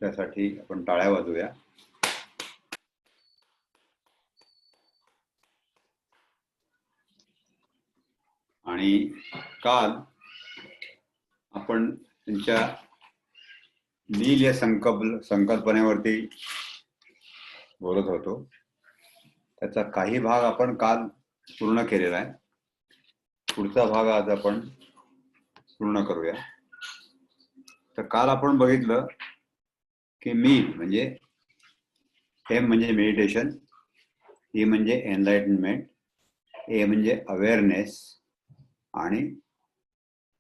त्यासाठी आपण टाळ्या वाजवूया. आणि काल आपण त्यांच्या नील या संकल्पनेवरती बोलत होतो. त्याचा काही भाग आपण काल पूर्ण केलेला आहे. पुढचा भाग आज आपण पूर्ण करूया. तर काल आपण बघितलं की मी म्हणजे एम म्हणजे मेडिटेशन, ई म्हणजे एनलाइटनमेंट, ए म्हणजे अवेअरनेस आणि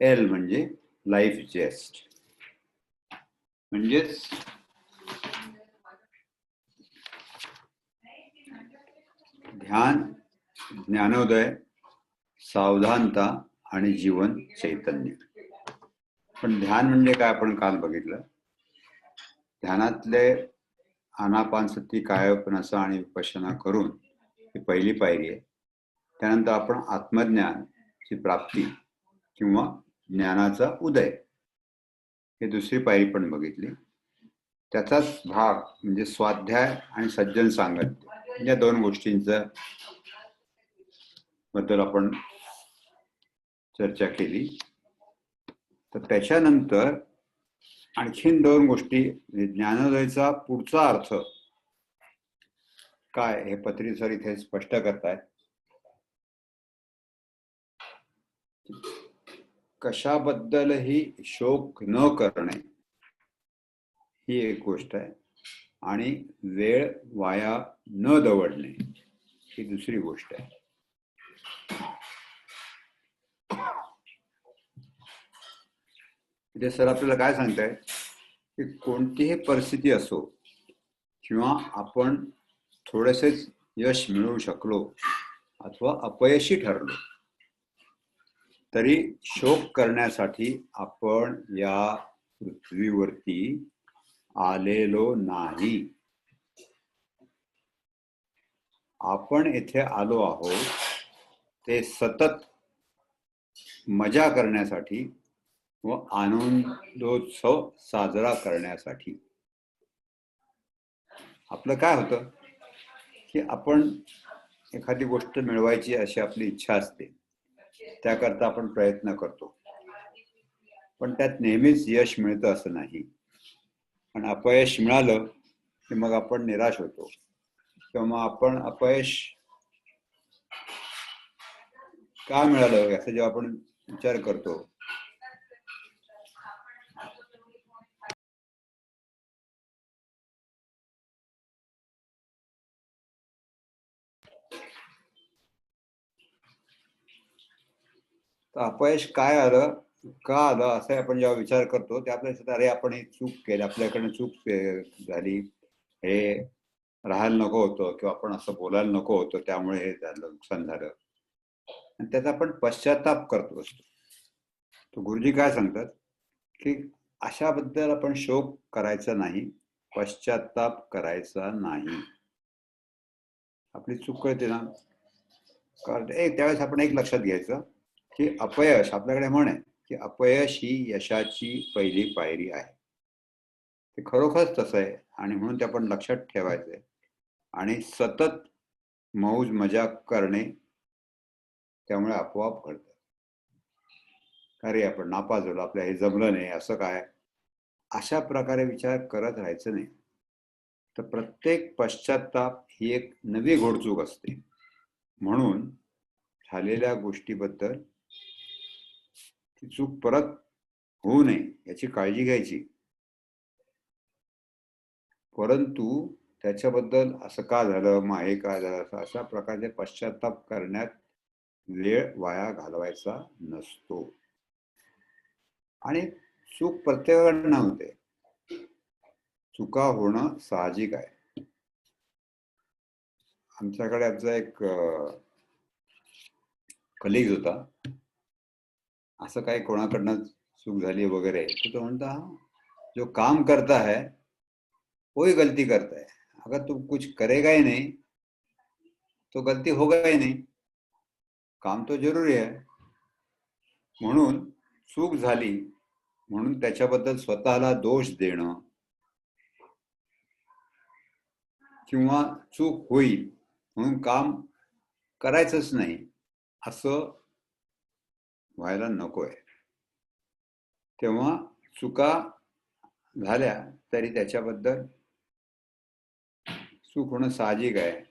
एल म्हणजे लाईफ जेस्ट. म्हणजेच ध्यान, ज्ञानोदय, सावधानता आणि जीवन चैतन्य. पण ध्यान म्हणजे काय आपण काल बघितलं. ध्यानातले आनापानसती, कायपनासा आणि विपश्यना करून ही पहिली पायरी आहे. त्यानंतर आपण आत्मज्ञानची प्राप्ती किंवा ज्ञानाचा उदय हे दुसरी पायरी पण बघितली. त्याचाच भाग म्हणजे स्वाध्याय आणि सज्जन सांगत्य या दोन गोष्टींचा बद्दल आपण चर्चा केली. तर त्याच्यानंतर आणखीन दोन गोष्टी, ज्ञानोदयचा पुढचा अर्थ काय हे पत्री सर इथे स्पष्ट करतायत. कशाबद्दलही शोक न करणे ही एक गोष्ट आहे आणि वेळ वाया न दवडणे ही दुसरी गोष्ट आहे. म्हणजे सर आपल्याला काय सांगताय की कोणतीही परिस्थिती असो किंवा आपण थोडेसेच यश मिळवू शकलो अथवा अपयशी ठरलो तरी शोक करण्यासाठी आपण या पृथ्वीवरती आलेलो नाही. आपण येथे आलो आहोत ते सतत मजा करण्यासाठी व आनंदोत्सव साजरा करण्यासाठी. आपलं काय होतं की आपण एखादी गोष्ट मिळवायची अशी आपली इच्छा असते, त्याकरता आपण प्रयत्न करतो, पण त्यात नेहमीच यश मिळतं असं नाही. पण अपयश मिळालं की मग आपण निराश होतो किंवा आपण अपयश का मिळालं याचा जेव्हा आपण विचार करतो तर अपयश काय आलं, का आलं असं आपण जेव्हा विचार करतो ते आपल्याला अरे आपण ही चूक केली, आपल्याकडनं चूक झाली, हे राहायला नको होतं किंवा आपण असं बोलायला नको होतं, त्यामुळे हे झालं, नुकसान झालं, आणि त्याचा आपण पश्चाताप करतो असतो. तर गुरुजी काय सांगतात की अशाबद्दल आपण शोक करायचा नाही, पश्चाताप करायचा नाही. आपली चूक कळते ना, त्यावेळेस आपण एक लक्षात घ्यायचं की अपयश, आपल्याकडे म्हण आहे की अपयश ही यशाची पहिली पायरी आहे. ते खरोखरच तसं आहे आणि म्हणून ते आपण लक्षात ठेवायचंय आणि सतत मौज मजा करणे त्यामुळे आपोआप घडतं. अरे आपण नापास झालो, आपल्या हे जमलं नाही, असं काय, अशा प्रकारे विचार करत राहायचं नाही. तर प्रत्येक पश्चाताप ही एक नवी घोडचूक असते. म्हणून झालेल्या गोष्टीबद्दल ती चूक परत होऊ नये याची काळजी घ्यायची, परंतु त्याच्याबद्दल असं का झालं, मग हे का झालं, अशा प्रकारचे पश्चाताप करण्यात वेळ वाया घालवायचा नसतो. आणि चूक प्रत्येकाकडनं होते, चुका होणं साहजिक आहे. आमच्याकडे आमचा एक कलिग होता, असं काही कोणाकडनं चूक झाली वगैरे तो म्हणता जो काम करता है वही गलती करता है, अगर तू कुछ करेगा ही नहीं तो गलती होगा ही नहीं, काम तो जरूरी आहे. म्हणून चूक झाली म्हणून त्याच्याबद्दल स्वतःला दोष देणं किंवा चूक होईल म्हणून काम करायचंच नाही असं व्हायला नकोय. तेव्हा चुका झाल्या तरी त्याच्याबद्दल चूक होणं साहजिक आहे.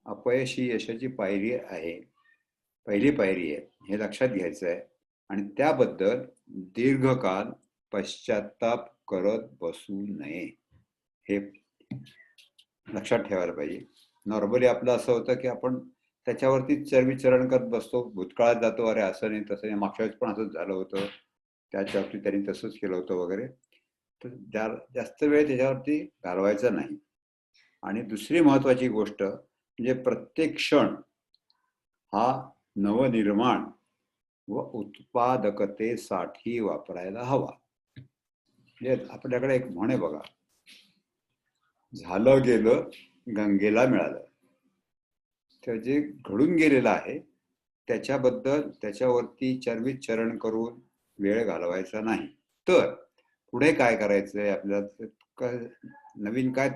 अपयश ही यशाची पायरी आहे, पहिली पायरी आहे, हे लक्षात घ्यायचं आहे. आणि त्याबद्दल दीर्घकाळ पश्चाताप करत बसू नये, हे लक्षात ठेवायला पाहिजे. नॉर्मली आपलं असं होतं की आपण त्याच्यावरती चरविचरण करत बसतो, भूतकाळात जातो, अरे असं नाही तसं नाही, मागच्या वेळेस पण असंच झालं होतं, त्याच्या बाबतीत त्यांनी तसंच केलं होतं वगैरे. तर जास्त वेळ त्याच्यावरती घालवायचा नाही. आणि दुसरी महत्वाची गोष्ट म्हणजे प्रत्येक क्षण हा नवनिर्माण व उत्पादकतेसाठी वापरायला हवा. म्हणजे आपल्याकडे एक म्हण आहे बघा, झालं गेलं गंगेला मिळालं. तर जे घडून गेलेलं आहे त्याच्याबद्दल त्याच्यावरती चरण करून वेळ घालवायचा नाही. तर पुढे काय करायचंय आपल्याला, नवीन काय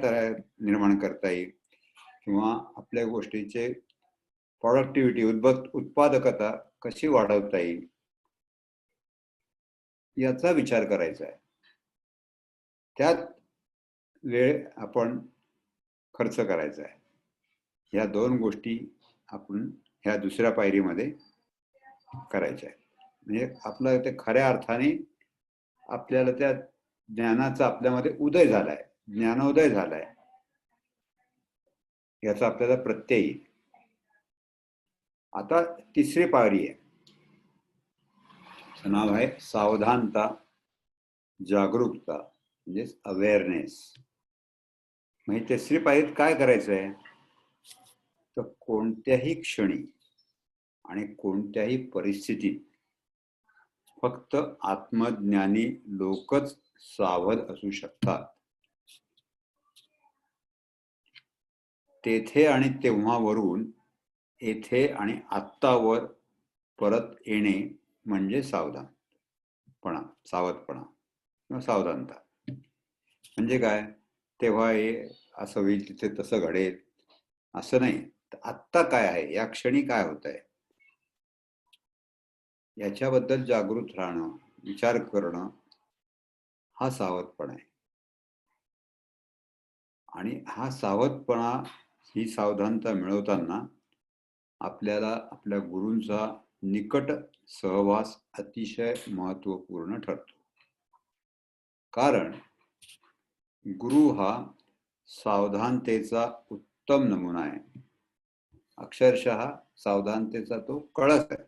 निर्माण करता येईल किंवा आपल्या गोष्टीचे प्रॉडक्टिव्हिटी उत्पादकता कशी वाढवता येईल याचा विचार करायचा आहे. त्यात वेळ आपण खर्च करायचा आहे. ह्या दोन गोष्टी आपण ह्या दुसऱ्या पायरीमध्ये करायच्या आहेत. म्हणजे आपलं ते खऱ्या अर्थाने आपल्याला त्या ज्ञानाचा आपल्यामध्ये उदय झालाय, ज्ञानोदय झालाय याचा आपल्याला प्रत्यय येईल. आता तिसरी पायरी आहे, नाव आहे सावधानता, जागरूकता, म्हणजेच अवेअरनेस. म्हणजे तिसरी पायरीत काय करायचं आहे, तर कोणत्याही क्षणी आणि कोणत्याही परिस्थितीत फक्त आत्मज्ञानी लोकच सावध असू शकतात. तेथे आणि तेव्हावरून येथे आणि आत्तावर परत येणे म्हणजे सावधानपणा, सावधपणा किंवा सावधानता. म्हणजे काय, तेव्हा हे असं होईल, तिथे तसं घडेल असं नाही. आत्ता काय आहे, या क्षणी काय होत आहे याच्याबद्दल जागृत राहणं, विचार करणं, हा सावधपणा आहे. आणि हा सावधपणा, ही सावधानता मिळवताना आपल्याला आपल्या गुरूंचा निकट सहवास अतिशय महत्वपूर्ण ठरतो. कारण गुरु हा सावधानतेचा उत्तम नमुना आहे, अक्षरशः सावधानतेचा तो कळस आहे.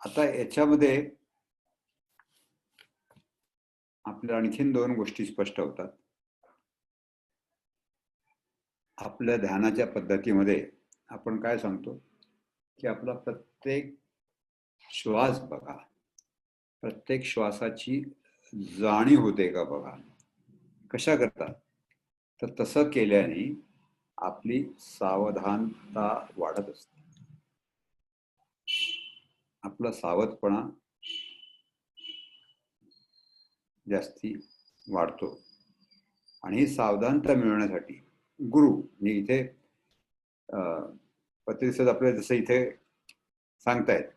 आता याच्यामध्ये आपल्या आणखीन दोन गोष्टी स्पष्ट होतात. आपल्या ध्यानाच्या पद्धतीमध्ये आपण काय सांगतो की आपला प्रत्येक श्वास बघा, प्रत्येक श्वासाची जाणीव होते का बघा. कशा करता, तर तसं केल्याने आपली सावधानता वाढत असते, आपला सावधपणा जास्ती वाढतो. आणि ही सावधानता मिळवण्यासाठी गुरु म्हणजे इथे पत्रिसद आपल्याला जसं इथे सांगतायत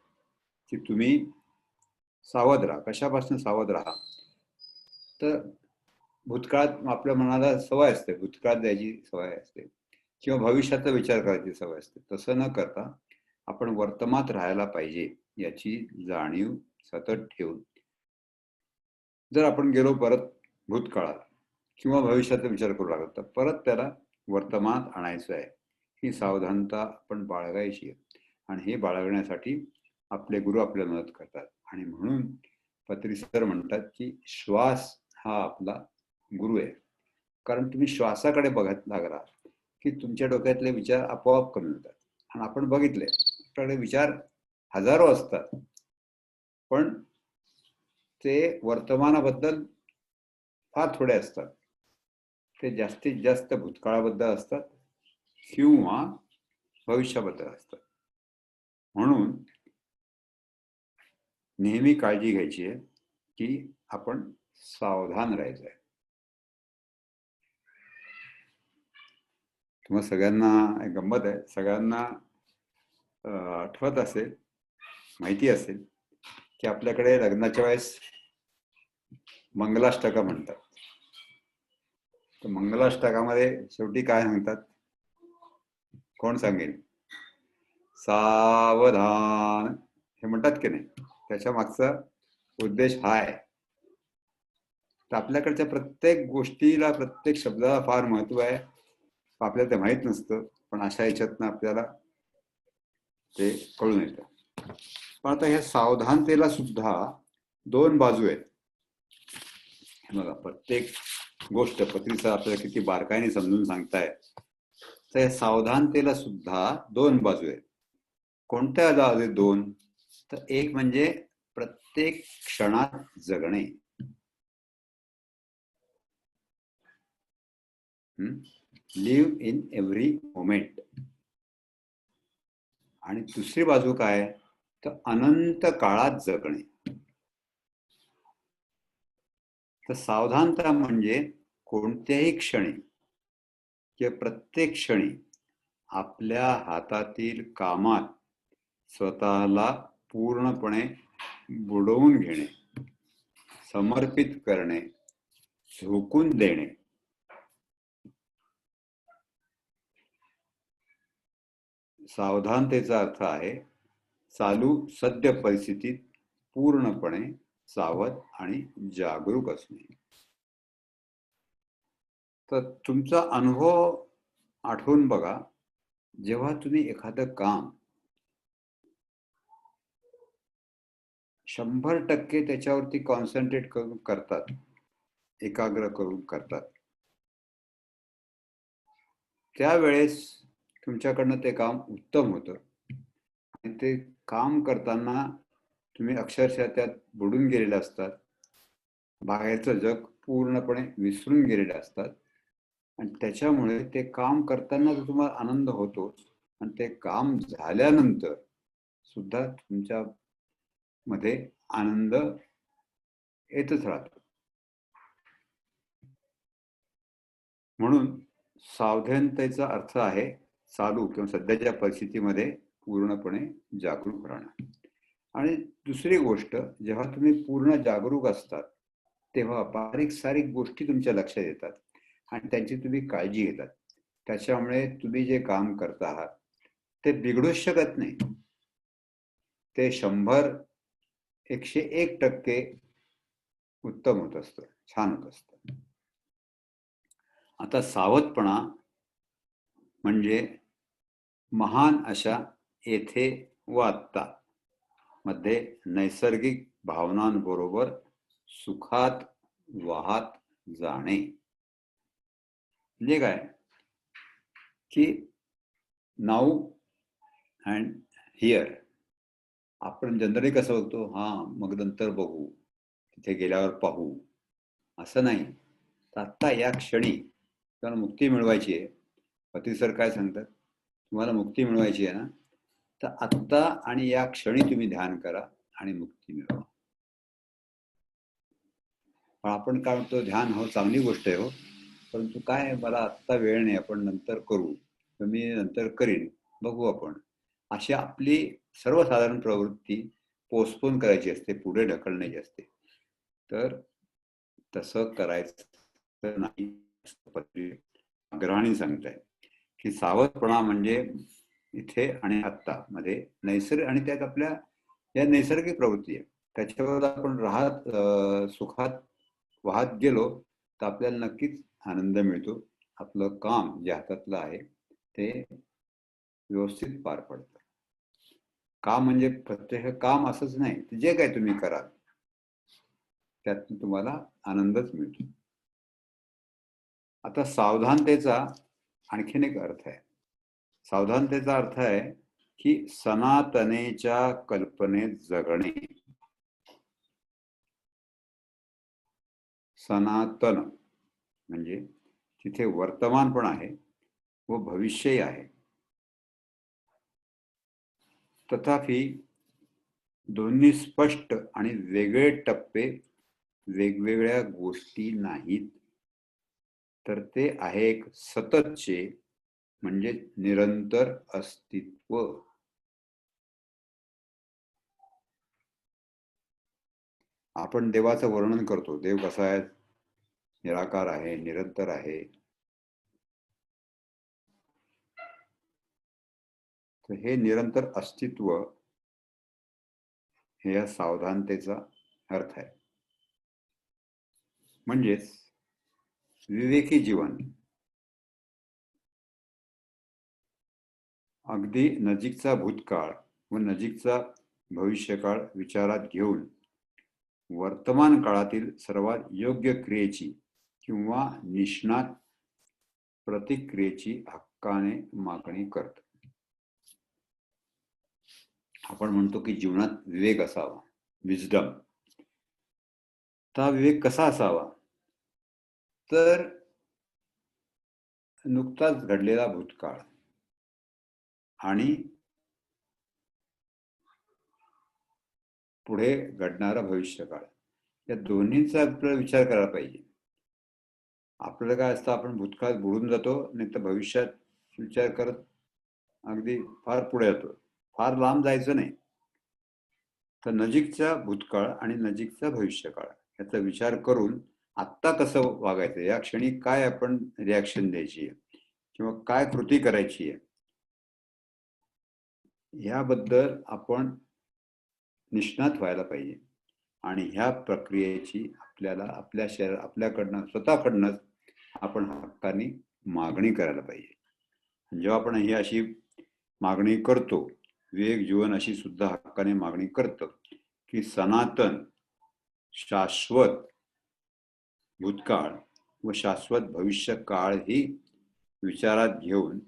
की तुम्ही सावध राहा. कशापासून सावध राहा, तर भूतकाळात आपल्या मनाला सवय असते, भूतकाळात द्यायची सवय असते किंवा भविष्याचा विचार करायची सवय असते. तसं न करता आपण वर्तमानात राहायला पाहिजे याची जाणीव सतत ठेवून जर आपण गेलो परत भूतकाळात किंवा भविष्याचा विचार करू लागलो, तर परत त्याला वर्तमानात आणायचं आहे. ही सावधानता आपण बाळगायची आहे. आणि हे बाळगण्यासाठी आपले गुरु आपल्याला मदत करतात. आणि म्हणून पत्री सर म्हणतात की श्वास हा आपला गुरु आहे. कारण तुम्ही श्वासाकडे बघत लागला की तुमच्या डोक्यातले विचार आपोआप कमी होतात. आणि आपण बघितले आपल्याकडे विचार हजारो असतात, पण ते वर्तमानाबद्दल फार थोडे असतात. ते जास्तीत जास्त भूतकाळाबद्दल असतात किंवा भविष्याबद्दल असतात. म्हणून नेहमी काळजी घ्यायची आहे की आपण सावधान राहायचं आहे. तुम्हाला सगळ्यांना एक गंमत आहे, सगळ्यांना आठवत असेल, माहिती असेल की आपल्याकडे लग्नाच्या वेळेस मंगलाष्टका म्हणतात. तर मंगलाष्टकामध्ये शेवटी काय म्हणतात, कोण सांगेल? सावधान हे म्हणतात की नाही. त्याच्या मागचा उद्देश हा आहे. तर आपल्याकडच्या प्रत्येक गोष्टीला, प्रत्येक शब्दाला फार महत्व आहे. आपल्याला ते माहित नसतं, पण अशा याच्यातनं आपल्याला ते कळून येतं. पण आता ह्या सावधानतेला सुद्धा दोन बाजू आहेत. बघा, प्रत्येक गोष्ट पत्रिसा आपल्याला किती बारकाईने समजून सांगताय. तर या सावधानतेला सुद्धा दोन बाजू आहेत. कोणत्या आहेत दोन? तर एक म्हणजे प्रत्येक क्षणात जगणे, लिव्ह इन एव्हरी मोमेंट. आणि दुसरी बाजू काय? तर अनंत काळात जगणे. तर सावधानता म्हणजे कोणत्याही क्षणी किंवा प्रत्येक क्षणी आपल्या हातातील कामात स्वतःला पूर्णपणे बुडवून घेणे, समर्पित करणे, झोकून देणे. सावधानतेचा अर्थ आहे चालू सद्य परिस्थितीत पूर्णपणे सावध आणि जागरूक असणे. तर तुमचा अनुभव आठवून बघा, जेव्हा तुम्ही एखादं काम 100% त्याच्यावरती कॉन्सन्ट्रेट करून करतात, एकाग्र करून करतात, त्यावेळेस तुमच्याकडनं ते काम उत्तम होतं. आणि ते काम करताना तुम्ही अक्षरशः त्यात बुडून गेलेले असतात, बाहेरचं जग पूर्णपणे विसरून गेलेले असतात. आणि त्याच्यामुळे ते काम करताना तर तुम्हाला आनंद होतोच, आणि ते काम झाल्यानंतर सुद्धा तुमच्या मध्ये आनंद येतच राहतो. म्हणून सावधानतेचा अर्थ आहे चालू किंवा सध्याच्या परिस्थितीमध्ये पूर्णपणे जागरूक राहणं. आणि दुसरी गोष्ट, जेव्हा तुम्ही पूर्ण जागरूक असतात तेव्हा बारीक सारीक गोष्टी तुमच्या लक्षात येतात आणि त्यांची तुम्ही काळजी घेतात. त्याच्यामुळे तुम्ही जे काम करता आहात ते बिघडूच शकत नाही. ते 101% उत्तम होत असतं, छान होत असतं. आता सावधपणा म्हणजे महान अशा येथे व आत्ता मध्ये नैसर्गिक भावनांबरोबर सुखात वाहत जाणे. म्हणजे काय की नाऊ अँड हिअर. आपण जनरली कसं बघतो, हा मग नंतर बघू, तिथे गेल्यावर पाहू, असं नाही. तर आत्ता या क्षणी तुम्हाला मुक्ती मिळवायची आहे. पती सर काय सांगतात, तुम्हाला मुक्ती मिळवायची आहे ना, तर आत्ता आणि या क्षणी तुम्ही ध्यान करा आणि मुक्ती मिळवा. पण आपण काय म्हणतो, ध्यान हो चांगली गोष्ट आहे हो, परंतु काय मला आत्ता वेळ नाही, आपण नंतर करू, तर मी नंतर करीन, बघू आपण, अशी आपली सर्वसाधारण प्रवृत्ती पोस्टपोन करायची असते, पुढे ढकलण्याची असते. तर तसं करायचं नाही. आग्रहाने सांगताय की सावधपणा म्हणजे इथे आणि आत्ता मध्ये नैसर्गिक, आणि त्यात आपल्या या नैसर्गिक प्रवृत्ती आहे, त्याच्यावर आपण राहत सुखात वाहत गेलो तर आपल्याला नक्कीच आनंद मिळतो. आपलं काम जे हातातलं आहे ते व्यवस्थित पार पडतं. काम म्हणजे प्रत्येक काम असंच नाही, जे काय तुम्ही कराल त्यातून तुम्हाला आनंदच मिळतो. आता सावधानतेचा आणखीन एक अर्थ आहे. सावधानतेचा अर्थ आहे की सनातनेच्या कल्पनेत जगणे. सनातन म्हणजे तिथे वर्तमान पण आहे व भविष्यही आहे. तथापि दोन्ही स्पष्ट आणि वेगळे टप्पे, वेगवेगळ्या गोष्टी नाहीत, तर ते आहे एक सततचे म्हणजे निरंतर अस्तित्व. आपण देवाचं वर्णन करतो, देव कसा आहे, निराकार आहे, निरंतर आहे. तर हे निरंतर अस्तित्व हे या सावधानतेचा अर्थ आहे. म्हणजेच विवेकी जीवन अगदी नजीकचा भूतकाळ व नजीकचा भविष्यकाळ विचारात घेऊन वर्तमान काळातील सर्वात योग्य क्रियेची किंवा निष्णात प्रतिक्रियेची हक्काने मागणी करतो. आपण म्हणतो की जीवनात विवेक असावा, विजडम. तर विवेक कसा असावा, तर नुकताच घडलेला भूतकाळ आणि पुढे घडणारा भविष्यकाळ या दोन्हींचा आपल्याला विचार करायला पाहिजे. आपल्याला काय असतं, आपण भूतकाळात बुडून जातो, नाही तर भविष्यात विचार करत अगदी फार पुढे येतो. फार लांब जायचं नाही. तर नजीकचा भूतकाळ आणि नजीकचा भविष्यकाळ याचा विचार करून आत्ता कसं वागायचं, या क्षणी काय आपण रिॲक्शन द्यायची आहे किंवा काय कृती करायची आहे, याबद्दल आपण निष्णात व्हायला पाहिजे. आणि ह्या प्रक्रियेची आपल्याला आपल्याकडनं स्वतःकडनंच आपण हक्काने मागणी करायला पाहिजे. जेव्हा आपण ही अशी मागणी करतो, विवेक जीवन अशी सुद्धा हक्काने मागणी करतं की सनातन शाश्वत भूतकाळ व शाश्वत भविष्य काळ ही विचारात घेऊन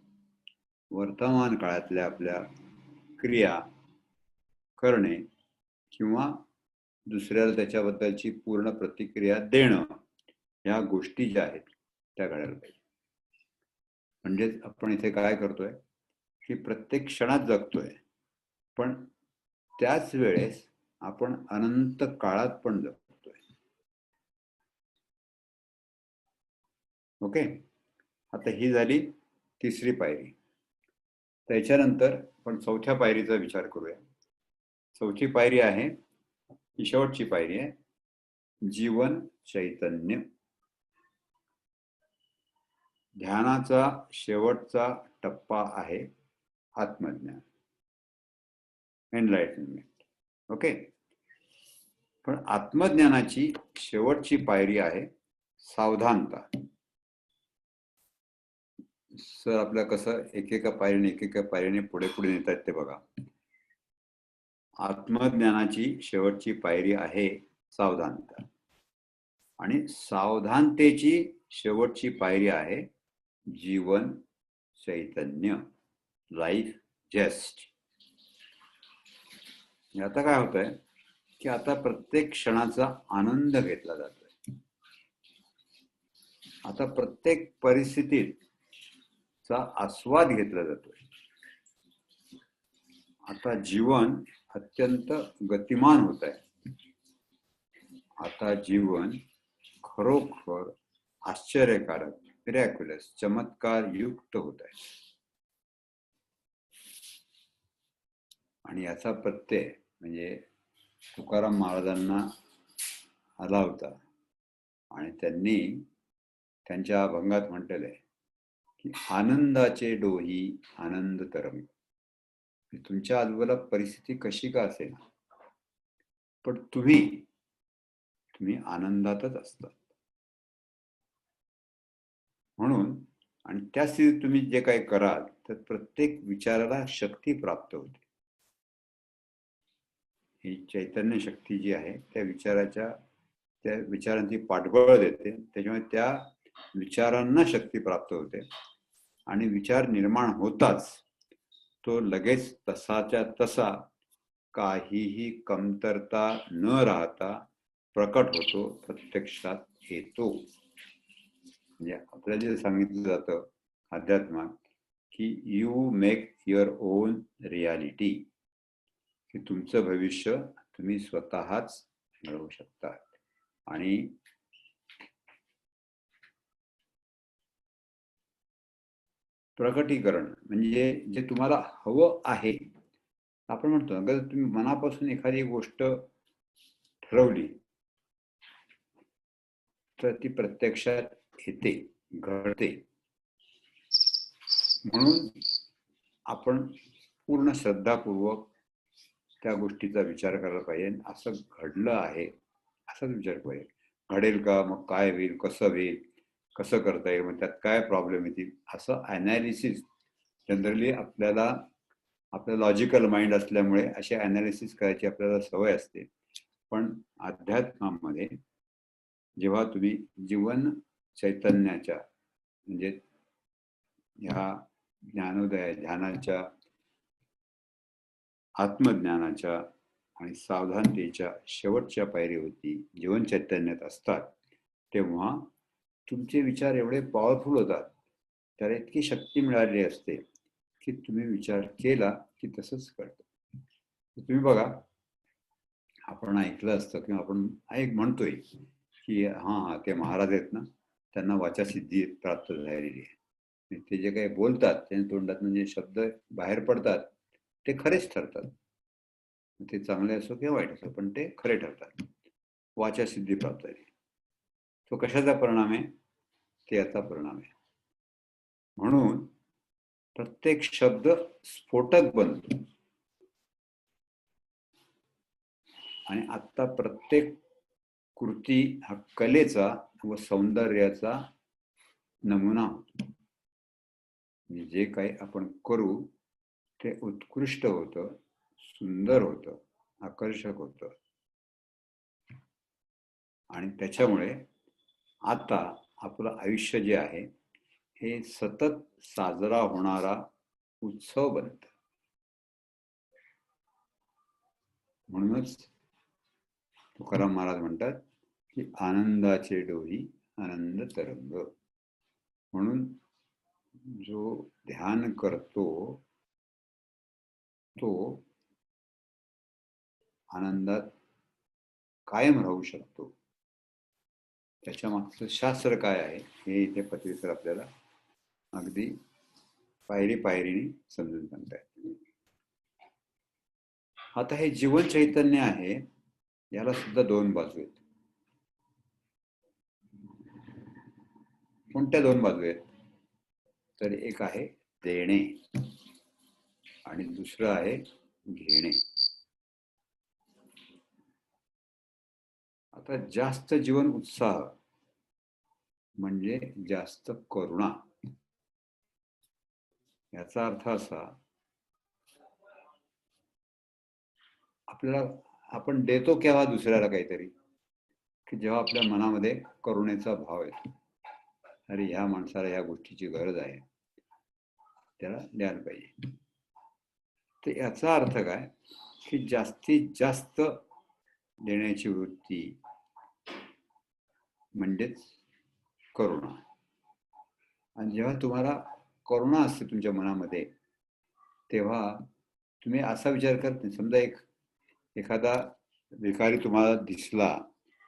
वर्तमान काळातल्या आपल्या क्रिया करणे किंवा दुसऱ्याला त्याच्याबद्दलची पूर्ण प्रतिक्रिया देणं, ह्या गोष्टी ज्या आहेत त्या घडायला पाहिजे. म्हणजेच आपण इथे काय करतोय की प्रत्येक क्षणात जगतोय, पण त्याच वेळेस आपण अनंत काळात पण जगतोय. ओके, आता ही झाली तिसरी पायरी. त्याच्यानंतर आपण चौथ्या पायरीचा विचार करूया. चौथी पायरी आहे, ही शेवटची पायरी आहे, जीवन चैतन्य. ध्यानाचा शेवटचा टप्पा आहे आत्मज्ञान, एनलाइटनमेंट. ओके, पण आत्मज्ञानाची शेवटची पायरी आहे सावधानता. सर आपल्या कसं एकेका पायरीने पुढे पुढे नेतात ते बघा. आत्मज्ञानाची शेवटची पायरी आहे सावधानता आणि सावधानतेची शेवटची पायरी आहे जीवन चैतन्य, लाईफ जेस्ट. आता काय होत आहे की आता प्रत्येक क्षणाचा आनंद घेतला जातोय. आता प्रत्येक परिस्थितीत चा आस्वाद घेतला जातोय. आता जीवन अत्यंत गतिमान होत आहे. आता जीवन खरोखर आश्चर्यकारक, मिरॅक्युलस, चमत्कार युक्त होत आहे. आणि याचा प्रत्यय म्हणजे तुकाराम महाराजांना आला होता आणि त्यांनी त्यांच्या अभंगात म्हटलेलं आहे की आनंदाचे डोही आनंद तरंग. तुमच्या आजूबाजूला परिस्थिती कशी का असेल, पण तुम्ही आनंदातच असता. म्हणून आणि त्या स्थितीत तुम्ही जे काही कराल तर प्रत्येक विचाराला शक्ती प्राप्त होते. ही चैतन्य शक्ती जी आहे त्या विचारांची पाठबळ देते. त्याच्यामुळे त्या विचारांना शक्ती प्राप्त होते आणि विचार निर्माण होताच तो लगेच तसाच्या तसा काहीही कमतरता न राहता प्रकट होतो, प्रत्यक्षात येतो. म्हणजे आपल्याला जे सांगितलं जातं अध्यात्मात की you make your on reality, की तुमचं भविष्य तुम्ही स्वतःच घडवू शकता. आणि प्रकटीकरण म्हणजे जे तुम्हाला हवं आहे. आपण म्हणतो अगर तुम्ही मनापासून एखादी गोष्ट ठरवली तर ती प्रत्यक्षात येते, घडते. म्हणून आपण पूर्ण श्रद्धापूर्वक त्या गोष्टीचा विचार करायला पाहिजे. असं घडलं आहे असाच विचार पाहिजे. घडेल का, मग काय होईल, कसं होईल, कसं करता येईल, मग त्यात काय प्रॉब्लेम येतील, असं अनालिसिस जनरली आपल्याला, आपलं लॉजिकल माइंड असल्यामुळे असे अनालिसिस करायची आपल्याला सवय असते. पण अध्यात्मामध्ये जेव्हा तुम्ही जीवन चैतन्याच्या म्हणजे ह्या ज्ञानोदय ध्यानाच्या, आत्मज्ञानाच्या आणि सावधानतेच्या शेवटच्या पायरीवरती जीवन चैतन्यात असतात, तेव्हा तुमचे विचार एवढे पॉवरफुल होतात, त्याला इतकी शक्ती मिळालेली असते की तुम्ही विचार केला की तसंच कळतं. तुम्ही बघा, आपण ऐकलं असतं किंवा आपण म्हणतोय की हां ते महाराज आहेत ना, त्यांना वाचासिद्धी प्राप्त झालेली आहे. ते जे काही बोलतात त्यांच्या तोंडातून जे शब्द बाहेर पडतात ते खरेच ठरतात. ते चांगले असो किंवा वाईट असो, पण ते खरे ठरतात. वाचासिद्धी प्राप्त झाली. तो कशाचा परिणाम आहे? ते याचा परिणाम आहे. म्हणून प्रत्येक शब्द स्फोटक बनतो आणि आता प्रत्येक कृती हा कलेचा व सौंदर्याचा नमुना होतो. जे काही आपण करू ते उत्कृष्ट होतं, सुंदर होतं, आकर्षक होतं. आणि त्याच्यामुळे आता आपलं आयुष्य जे आहे हे सतत साजरा होणारा उत्सव बनत. म्हणूनच तुकाराम महाराज म्हणतात की आनंदाचे डोही आनंद तरंग. म्हणून जो ध्यान करतो तो आनंदात कायम राहू शकतो. त्याच्या मागचं शास्त्र काय आहे हे इथे पत्रिकेत आपल्याला अगदी पायरी पायरीने समजून सांगताय. आता हे जीवन चैतन्य आहे, याला सुद्धा दोन बाजू आहेत. कोणत्या दोन बाजू आहेत? तर एक आहे देणे आणि दुसरं आहे घेणे. आता जास्त जीवन उत्साह म्हणजे जास्त करुणा. याचा अर्थ असा, आपल्याला आपण देतो केव्हा दुसऱ्याला काहीतरी, की जेव्हा आपल्या मनामध्ये करुणेचा भाव येतो. अरे ह्या माणसाला ह्या गोष्टीची गरज आहे, त्याला द्यायला पाहिजे. तर याचा अर्थ काय की जास्तीत जास्त देण्याची वृत्ती म्हणजेच करुणा. आणि जेव्हा तुम्हाला करुणा असते तुमच्या मनामध्ये तेव्हा तुम्ही असा विचार करत नाही. समजा एखादा भिकारी तुम्हाला दिसला,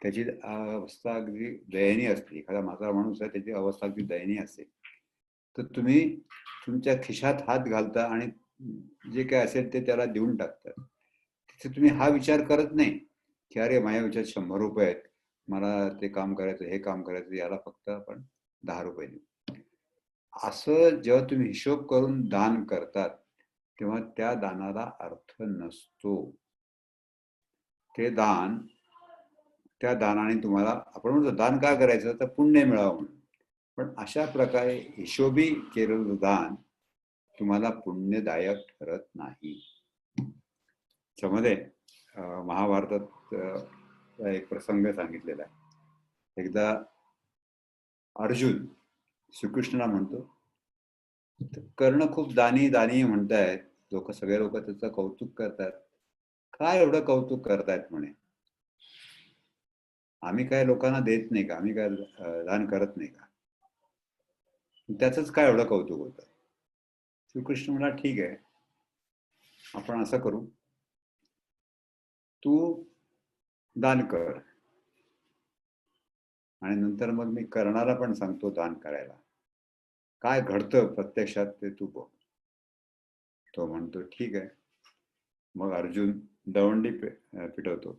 त्याची अवस्था अगदी दयनीय असते, एखादा म्हातारा माणूस आहे त्याची अवस्था अगदी दयनीय असते, तर तुम्ही तुमच्या खिशात हात घालता आणि जे काय असेल ते त्याला देऊन टाकता. तिथे तुम्ही हा विचार करत नाही की अरे माझ्या विचार 100 रुपये आहेत, मला ते काम करायचं, हे काम करायचं, याला फक्त आपण 10 रुपये देऊ. असं जेव्हा तुम्ही हिशोब करून दान करतात तेव्हा त्या दानाला अर्थ नसतो. ते दान, त्या दानाने तुम्हाला, आपण म्हणतो दान का करायचं, तर पुण्य मिळावं म्हणून. पण अशा प्रकारे हिशोबी केलेलं दान तुम्हाला पुण्यदायक ठरत नाही. त्यामध्ये महाभारतात एक प्रसंग सांगितलेला आहे. एकदा अर्जुन श्रीकृष्णाला म्हणतो, कर्ण खूप दानी दानी म्हणतायत लोक, सगळे लोक त्याचं कौतुक करतात, काय एवढं कौतुक करतायत म्हणे, आम्ही काय लोकांना देत नाही का, आम्ही काय दान करत नाही का, त्याचंच काय एवढं कौतुक होतं. श्रीकृष्ण म्हणा ठीक आहे, आपण असं करू, तू दान कर आणि नंतर मग मी कर्णाला पण सांगतो दान करायला. काय घडतं प्रत्यक्षात ते तू बघ. तो म्हणतो ठीक आहे. मग अर्जुन दवंडी पिटवतो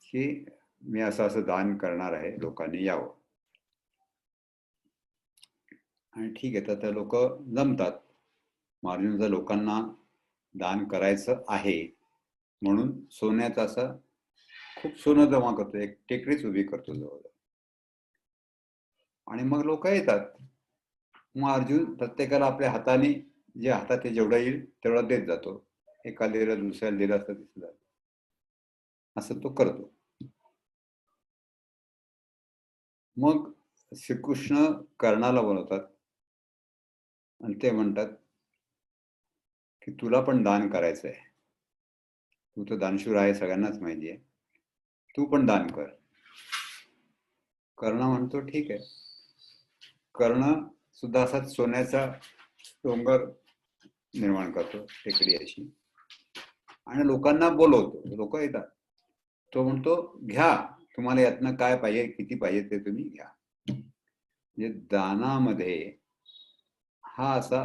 की मी असं असं दान करणार आहे, लोकांनी यावं. आणि ठीक आहे, तर ते लोक जमतात. अर्जुन जर लोकांना दान करायचं आहे म्हणून सोन्याचं असं खूप सोनं जमा करतो, एक टेकडीच उभी करतो जवळ. आणि मग लोक येतात. मग अर्जुन प्रत्येकाला आपल्या हाताने जे हातात ते जेवढं येईल तेवढा देत जातो. एका दिलं, दुसऱ्याला दिलं, असं दिसलं असं तो करतो. मग श्रीकृष्ण कर्णाला बोलवतात आणि ते म्हणतात की तुला पण दान करायचं आहे, तू तर दानशूर आहे, सगळ्यांनाच माहिती आहे, तू पण दान कर. कर्ण म्हणतो ठीक आहे. कर्ण सुद्धा असाच सोन्याचा डोंगर निर्माण करतो, टेकडी अशी, आणि लोकांना बोलवतो. लोक येतात. तो म्हणतो घ्या, तुम्हाला यातनं काय पाहिजे, किती पाहिजे ते तुम्ही घ्या. म्हणजे दानामध्ये हा असा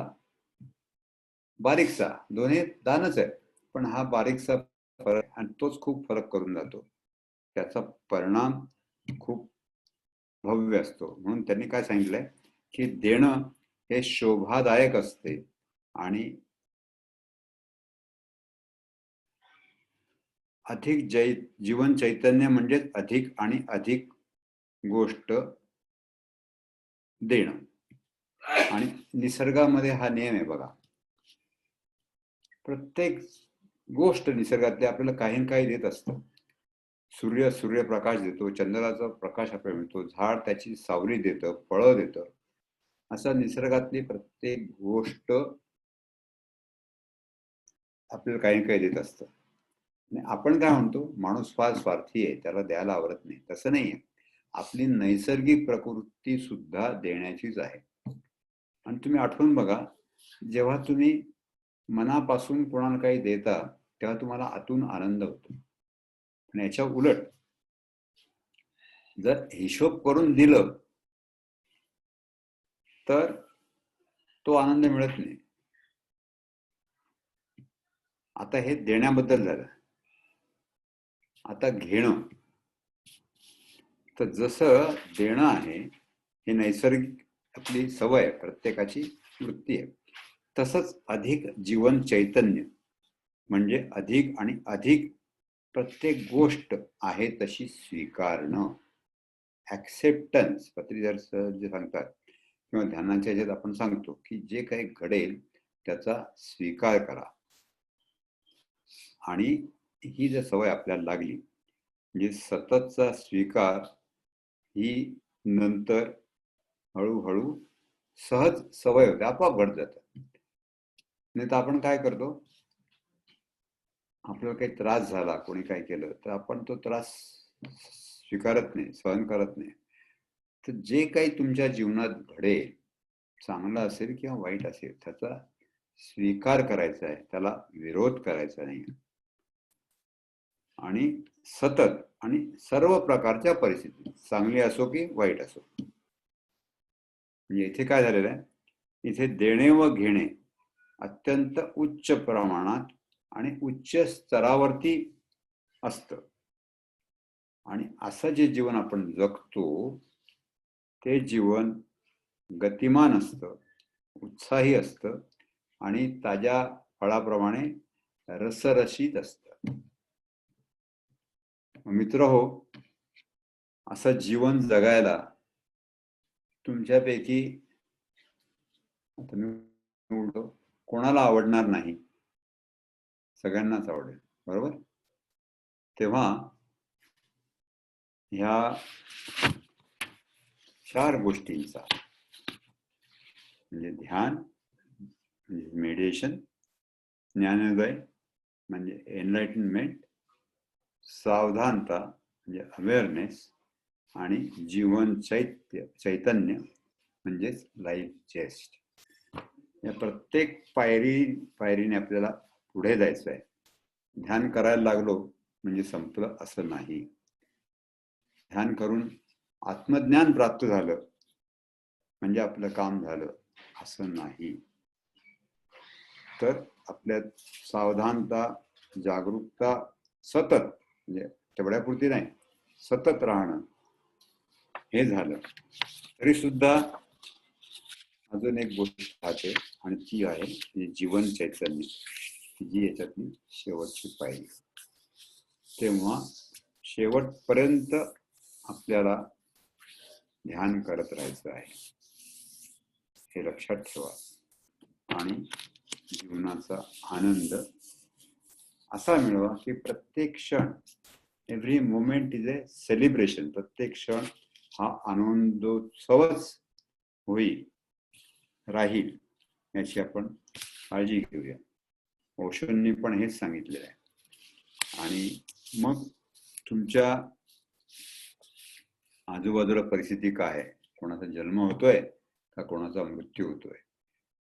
बारीकसा, दोन्ही दानच आहे, पण हा बारीकसा फरक, आणि तोच खूप फरक करून जातो. त्याचा परिणाम खूप भव्य असतो. म्हणून त्यांनी काय सांगितलंय की देणं हे शोभादायक असते आणि अधिक जीवन चैतन्य म्हणजेच अधिक आणि अधिक गोष्ट देणं. आणि निसर्गामध्ये हा नियम आहे बघा, प्रत्येक गोष्ट निसर्गातली आपल्याला काही काही देत असतं. सूर्यप्रकाश देतो, चंद्राचा प्रकाश आपल्याला मिळतो, झाड त्याची सावली देतं, फळं देतं. असं निसर्गातली प्रत्येक गोष्ट आपल्याला काही काही देत असतं. आणि आपण काय म्हणतो, माणूस फार स्वार्थी आहे, त्याला द्यायला आवडत नाही. तसं नाही आहे. आपली नैसर्गिक प्रकृती सुद्धा देण्याचीच आहे. आणि तुम्ही आठवून बघा, जेव्हा तुम्ही मनापासून कोणाला काही देता तेव्हा तुम्हाला आतून आनंद होतो. आणि याच्या उलट जर हिशोब करून दिलं तर तो आनंद मिळत नाही. आता हे देण्याबद्दल झालं. आता घेणं, तर जसं देणं आहे हे नैसर्गिक आपली सवय आहे, प्रत्येकाची वृत्ती आहे, तसंच अधिक जीवन चैतन्य म्हणजे अधिक आणि अधिक प्रत्येक गोष्ट आहे तशी स्वीकारणं, ऍक्सेप्टन्स. पत्रीधर सर जे सांगतात किंवा ध्यानाच्या ह्याच्यात आपण सांगतो की जे काही घडेल त्याचा स्वीकार करा. आणि ही जर सवय आपल्याला लागली, म्हणजे सततचा स्वीकार, ही नंतर हळूहळू सहज सवय होते, आपोआप घडत जातं. नाही तर आपण काय करतो, आपल्याला काही त्रास झाला, कोणी काय केलं तर आपण तो त्रास स्वीकारत नाही, सहन करत नाही. तर जे काही तुमच्या जीवनात घडेल, चांगलं असेल किंवा वाईट असेल, त्याचा स्वीकार करायचा आहे, त्याला विरोध करायचा नाही. आणि सतत आणि सर्व प्रकारच्या परिस्थिती, चांगली असो की वाईट असो. म्हणजे इथे काय झालेलं आहे, इथे देणे व घेणे अत्यंत उच्च प्रमाणात आणि उच्च स्तरावरती असतं. आणि असं जे जीवन आपण जगतो ते जीवन गतिमान असतं, उत्साही असतं आणि ताज्या फळाप्रमाणे रसरशीत असतं. मित्र हो, असं जीवन जगायला तुमच्यापैकी, आता मी बोलतो, कोणाला आवडणार नाही? सगळ्यांनाच आवडेल, बरोबर? तेव्हा ह्या 4 गोष्टींचा, म्हणजे ध्यान म्हणजे मेडिटेशन, ज्ञानोदय म्हणजे एनलाइटनमेंट, सावधानता म्हणजे अवेअरनेस, आणि जीवन चैतन्य म्हणजेच लाईफ जेस्ट. या प्रत्येक पायरीने आपल्याला पुढे जायचं आहे. ध्यान करायला लागलो म्हणजे संपलं असं नाही. ध्यान करून आत्मज्ञान प्राप्त झालं म्हणजे आपलं काम झालं असं नाही. तर आपल्यात सावधानता, जागरूकता सतत, म्हणजे तेवढ्यापुरती नाही, सतत राहणं हे झालं तरी सुद्धा अजून एक गोष्ट राहते आणि ती आहे जीवन चैतन्य, जी याच्यातली शेवटची पायरी. तेव्हा शेवटपर्यंत आपल्याला ध्यान करत राहायचं आहे, हे लक्षात ठेवा. आणि जीवनाचा आनंद असा मिळवा की प्रत्येक क्षण, every moment is a celebration. प्रत्येक क्षण हा आनंदोत्सवच होईल, राहील, याची आपण काळजी घेऊया. ओशोंनी पण हेच सांगितलेलं आहे. आणि मग तुमच्या आजूबाजूला परिस्थिती काय आहे, कोणाचा जन्म होतोय का कोणाचा मृत्यू होतोय,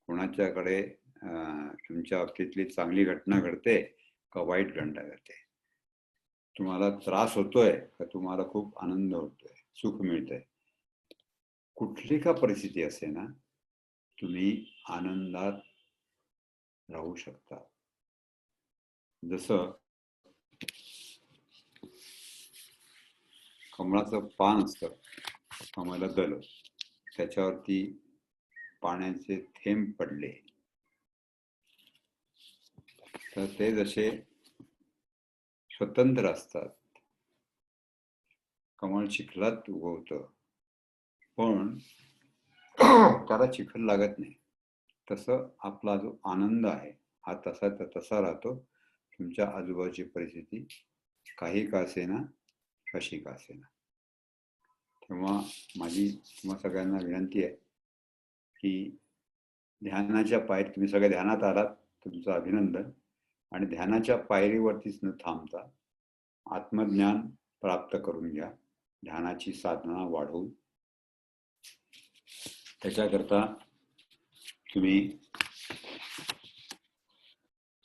कोणाच्याकडे तुमच्या बाबतीतली चांगली घटना घडते का वाईट घटना घडते, तुम्हाला त्रास होतोय का तुम्हाला खूप आनंद होतोय, सुख मिळतंय, कुठली का परिस्थिती असे ना, तुम्ही आनंदात राहू शकता. जसं कमळाचं पान असतं, कमलदल, त्याच्यावरती पाण्याचे थेंब पडले तर ते जसे स्वतंत्र असतात. कमळ चिखलात उगवतं पण त्याला चिखल लागत नाही. तसं आपला जो आनंद आहे हा तसा राहतो. तुमच्या आजूबाजूची परिस्थिती काही का असेना, कशी का असेना. तेव्हा माझी तुम्हा सगळ्यांना विनंती आहे की ध्यानाच्या पायरी, तुम्ही सगळे ध्यानात आलात, तुमचं अभिनंदन. आणि ध्यानाच्या पायरीवरतीच न थांबता आत्मज्ञान प्राप्त करून घ्या, ध्यानाची साधना वाढवून. त्याच्याकरता तुम्ही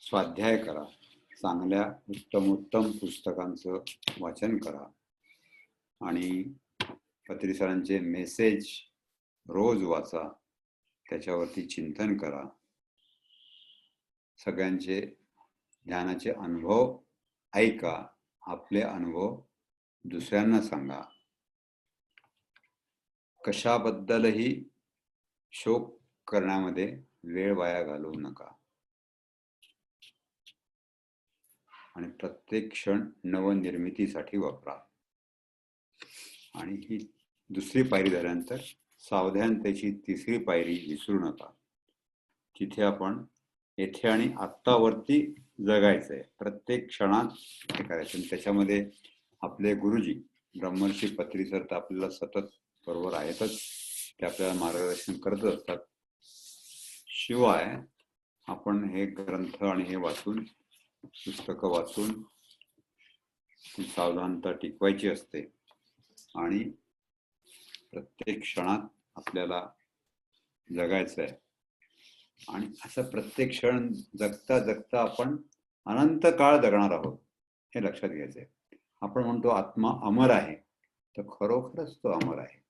स्वाध्याय करा, चांगल्या उत्तमोत्तम पुस्तकांचं वाचन करा आणि पत्री सरांचे मेसेज रोज वाचा, त्याच्यावरती चिंतन करा. सगळ्यांचे ध्यानाचे अनुभव ऐका, आपले अनुभव दुसऱ्यांना सांगा. कशाबद्दलही शोक करण्यामध्ये वेळ वाया घालवू नका आणि प्रत्येक क्षण नवनिर्मितीसाठी वापरा. आणि ही दुसरी पायरी झाल्यानंतर सावधानतेची तिसरी पायरी विसरू नका. तिथे आपण येथे आणि आत्तावरती जगायचंय, प्रत्येक क्षणात हे करायचं. आणि त्याच्यामध्ये आपले गुरुजी ब्रह्मर्षी पत्री सर तर आपल्याला सतत बरोबर आहेतच, ते आपल्याला मार्गदर्शन करत असतात. शिवाय आपण हे ग्रंथ आणि हे वाचून, पुस्तकं वाचून ती सावधानता टिकवायची असते आणि प्रत्येक क्षणात आपल्याला जगायचं आहे. आणि असं प्रत्येक क्षण जगता जगता आपण अनंत काळ जगणार आहोत, हे लक्षात घ्यायचं आहे. आपण म्हणतो आत्मा अमर आहे, तर खरोखरच तो अमर आहे.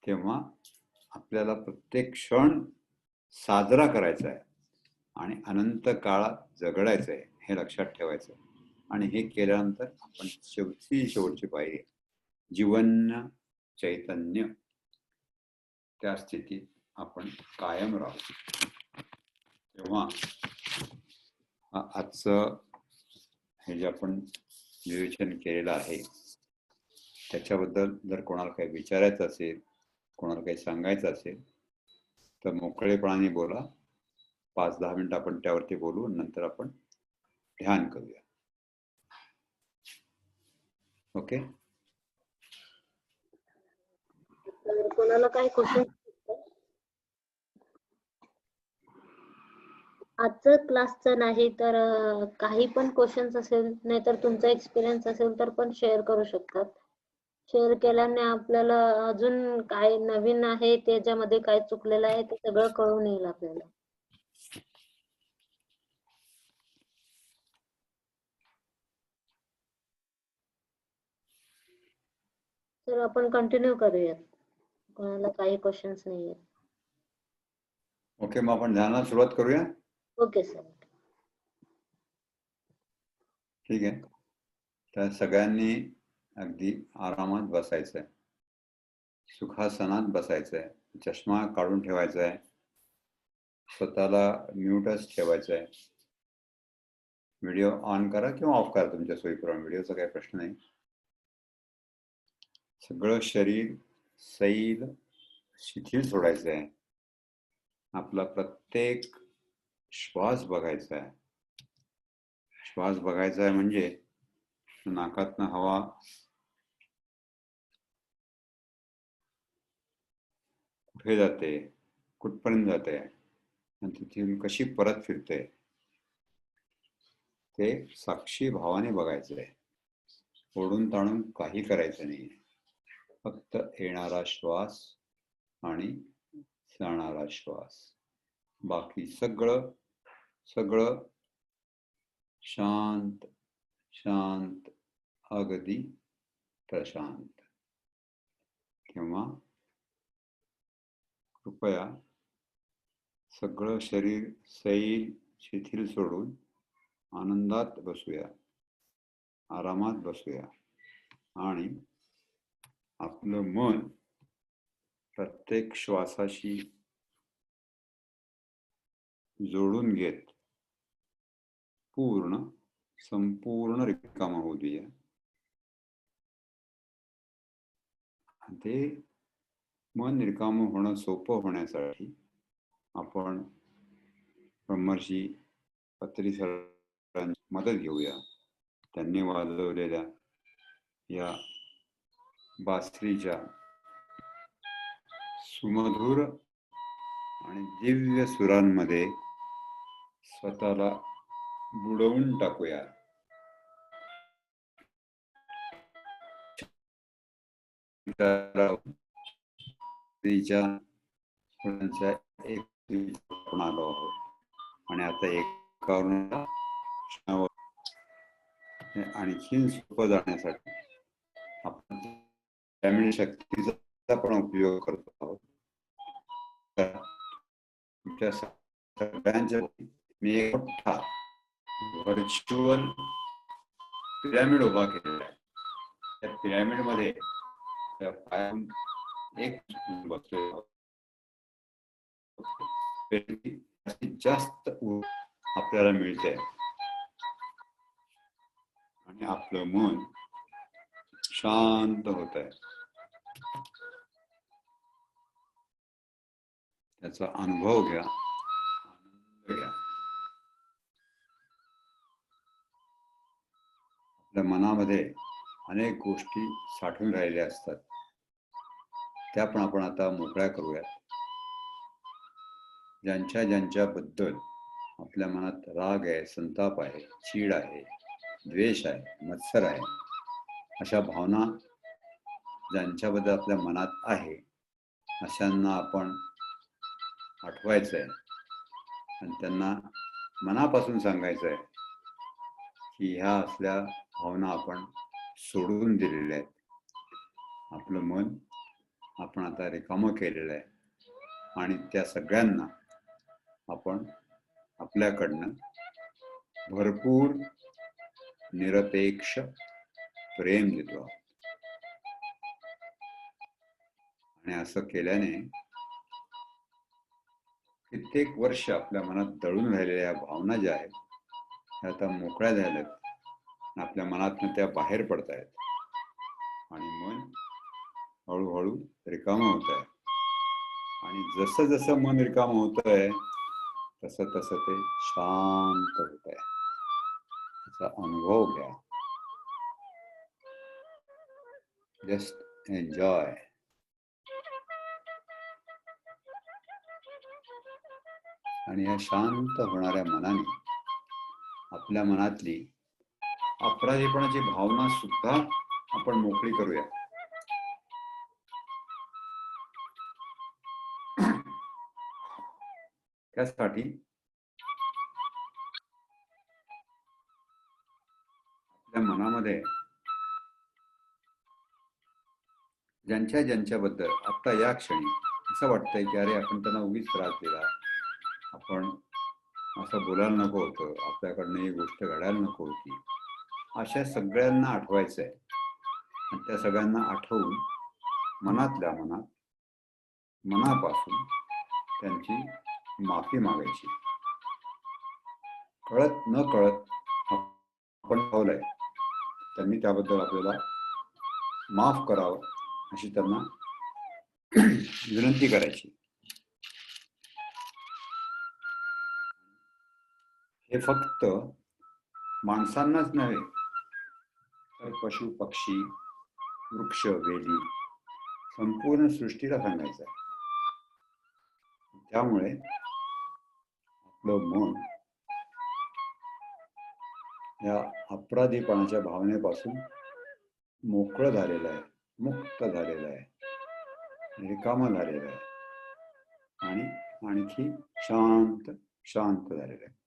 तेव्हा आपल्याला प्रत्येक क्षण साजरा करायचा आहे आणि अनंत काळात जगडायचं आहे, हे लक्षात ठेवायचं. आणि हे केल्यानंतर आपण शेवटची पायरी जीवन चैतन्य, त्या स्थितीत आपण कायम राहू. तेव्हा आजचं हे जे आपण विवेचन केलेलं आहे त्याच्याबद्दल जर कोणाला काही विचारायचं असेल, कोणाला काही सांगायचं असेल तर मोकळेपणाने बोला. 5-10 मिनिटं आपण त्यावरती बोलू, नंतर आपण ध्यान करूया. ओके. कोणाला काही क्वेश्चन आजचं क्लासचं नाही तर काही पण क्वेश्चन्स असेल, नाहीतर तुमचा एक्सपिरियन्स असेल तर पण शेअर करू शकतात. शेअर केल्याने आपल्याला अजून काय नवीन आहे, त्याच्यामध्ये काय चुकलेलं आहे ते सगळं कळून येईल आपल्याला. सर आपण कंटिन्यू करूयात. कोणाला काही क्वेश्चन्स नाहीये. ओके, मग आपण ध्यानाला सुरुवात करूया. Okay sir. ठीक आहे. तर सगळ्यांनी अगदी आरामात बसायचंय, सुखासनात बसायचंय, चष्मा काढून ठेवायचा आहे, स्वतःला म्यूटच ठेवायचं आहे. व्हिडिओ ऑन करा किंवा ऑफ करा तुमच्या सोयीप्रमाणे, व्हिडिओचा काही प्रश्न नाही. सगळं शरीर सैल शिथिल सोडायचं आहे. आपला प्रत्येक श्वास बघायचा आहे. श्वास बघायचा आहे म्हणजे नाकातनं हवा कुठे जाते, कुठपर्यंत जाते आणि तिथून कशी परत फिरते ते साक्षी भावाने बघायचं आहे. ओढून ताणून काही करायचं नाही. फक्त येणारा श्वास आणि जाणारा श्वास, बाकी सगळं सगळं शांत शांत, अगदी प्रशांत. किंवा कृपया सगळं शरीर सैल शिथिल सोडून आनंदात बसूया, आरामात बसूया आणि आपलं मन प्रत्येक श्वासाशी जोडून घेत संपूर्ण रिकामा होऊ द्या. ते मन रिकाम होणं सोपं होण्यासाठी आपण ब्रह्मर्षी पत्री सरांची मदत घेऊया. त्यांनी वाजवलेल्या या बासरीच्या सुमधुर आणि दिव्य सुरांमध्ये स्वतःला बुडवून टाकूया. आपण आलो आहोत आणि आता आणखीन सोपं जाण्यासाठी आपण पिरॅमिड शक्तीचा पण उपयोग करतो आहोत. तुमच्या सगळ्यांच्या मी एक मोठा व्हर्च्युअल पिरॅमिड उभा केलेला आहे. त्या पिरॅमिड मध्ये एक बसलेलो आहोत. जास्त आपल्याला मिळते आणि आपलं मन शांत होत आहे. त्याचा अनुभव घ्या, आनंद घ्या. आपल्या मनामध्ये अनेक गोष्टी साठून राहिल्या असतात, त्या पण आपण आता मोकळ्या करूयात. ज्यांच्याबद्दल आपल्या मनात राग आहे, संताप आहे, चीड आहे, द्वेष आहे, मत्सर आहे, अशा भावना ज्यांच्याबद्दल आपल्या मनात आहे, अशांना आपण आठवायचंय आणि त्यांना मनापासून सांगायचंय की ह्या असल्या भावना आपण सोडून दिलेल्या आहेत. आपलं मन आपण आता रिकामं केलेलं आहे आणि त्या सगळ्यांना आपण आपल्याकडनं भरपूर निरपेक्ष प्रेम देतो. आणि असं केल्याने कित्येक वर्ष आपल्या मनात दळून राहिलेल्या भावना ज्या आहेत त्या आता मोकळ्या झाल्यात, आपल्या मनातनं त्या बाहेर पडतायत आणि मन हळूहळू रिकामं होत आहे. आणि जसं जसं मन रिकामं होत आहे तसं तसं ते शांत होत आहे. त्याचा अनुभव घ्या. Just enjoy. आणि या शांत होणाऱ्या मनाने आपल्या मनातली अपराधीपणाची भावना सुद्धा आपण मोकळी करूया. त्यासाठी आपल्या मनामध्ये ज्यांच्या ज्यांच्याबद्दल आता या क्षणी असं वाटतंय की अरे आपण त्यांना उगीच त्रास दिला, आपण असं बोलायला नको होतं, आपल्याकडनं ही गोष्ट घडायला नको होती, अशा सगळ्यांना आठवायचं आहे. आणि त्या सगळ्यांना आठवून मनातल्या मनात, मनापासून त्यांची माफी मागायची. कळत न कळत आपण ठेवलंय, त्यांनी त्याबद्दल आपल्याला माफ करावं अशी त्यांना विनंती करायची. हे फक्त माणसांनाच नव्हे तर पशु पक्षी, वृक्ष, वेली, संपूर्ण सृष्टीला सांगायचं आहे. त्यामुळे आपलं मन या अपराधीपणाच्या भावनेपासून मोकळं झालेलं आहे, मुक्त झालेलं आहे, रिकामं झालेलं आहे आणि आणखी शांत शांत झालेलं आहे.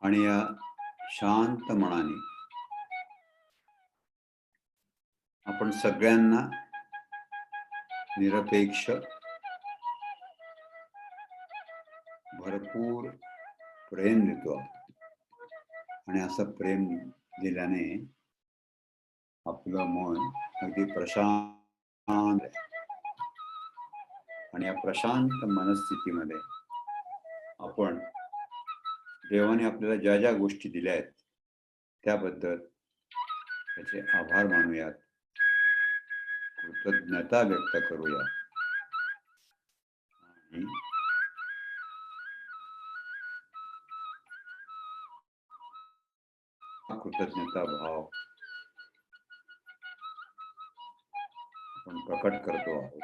आणि या शांत मनाने आपण सगळ्यांना निरपेक्ष भरपूर प्रेम देतो. आणि असं प्रेम दिल्याने आपलं मन अगदी प्रशांत आहे. आणि या प्रशांत मनस्थितीमध्ये आपण देवाने आपल्याला ज्या ज्या गोष्टी दिल्या आहेत त्याबद्दल त्याचे आभार मानूयात, कृतज्ञता व्यक्त करूया आणि कृतज्ञता भाव आपण प्रकट करतो आहोत.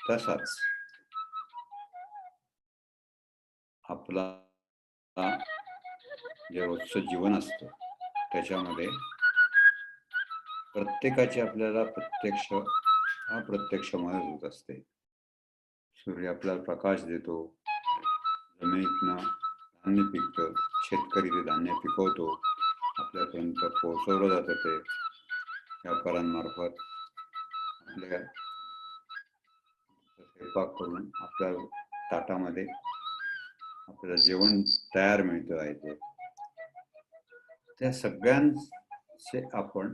तसाच आपला जे रोजचं जीवन असतं त्याच्यामध्ये प्रत्येकाची आपल्याला प्रत्यक्ष अप्रत्यक्ष मदत होत असते. सूर्य आपल्याला प्रकाश देतो, जमिनीतनं धान्य पिकतं, शेतकरी ते धान्य पिकवतो, आपल्यापर्यंत पोहोचवलं जातं ते व्यापाऱ्यांमार्फत, आपल्या स्वयंपाक करून आपल्या ताटामध्ये आपल्याला जेवण तयार मिळतं आहे ते. त्या सगळ्यांचे आपण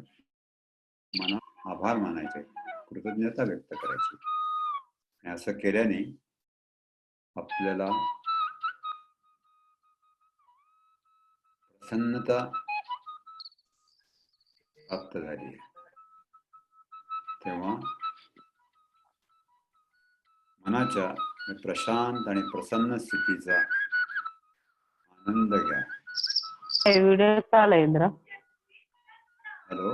मनात आभार मानायचे, कृतज्ञता व्यक्त करायची. आणि असं केल्याने आपल्याला प्रसन्नता प्राप्त झाली आहे. तेव्हा मनाच्या प्रशांत आणि प्रसन्न स्थितीचा आनंद घ्या. व्हिडिओ चालू इंद्र. हॅलो,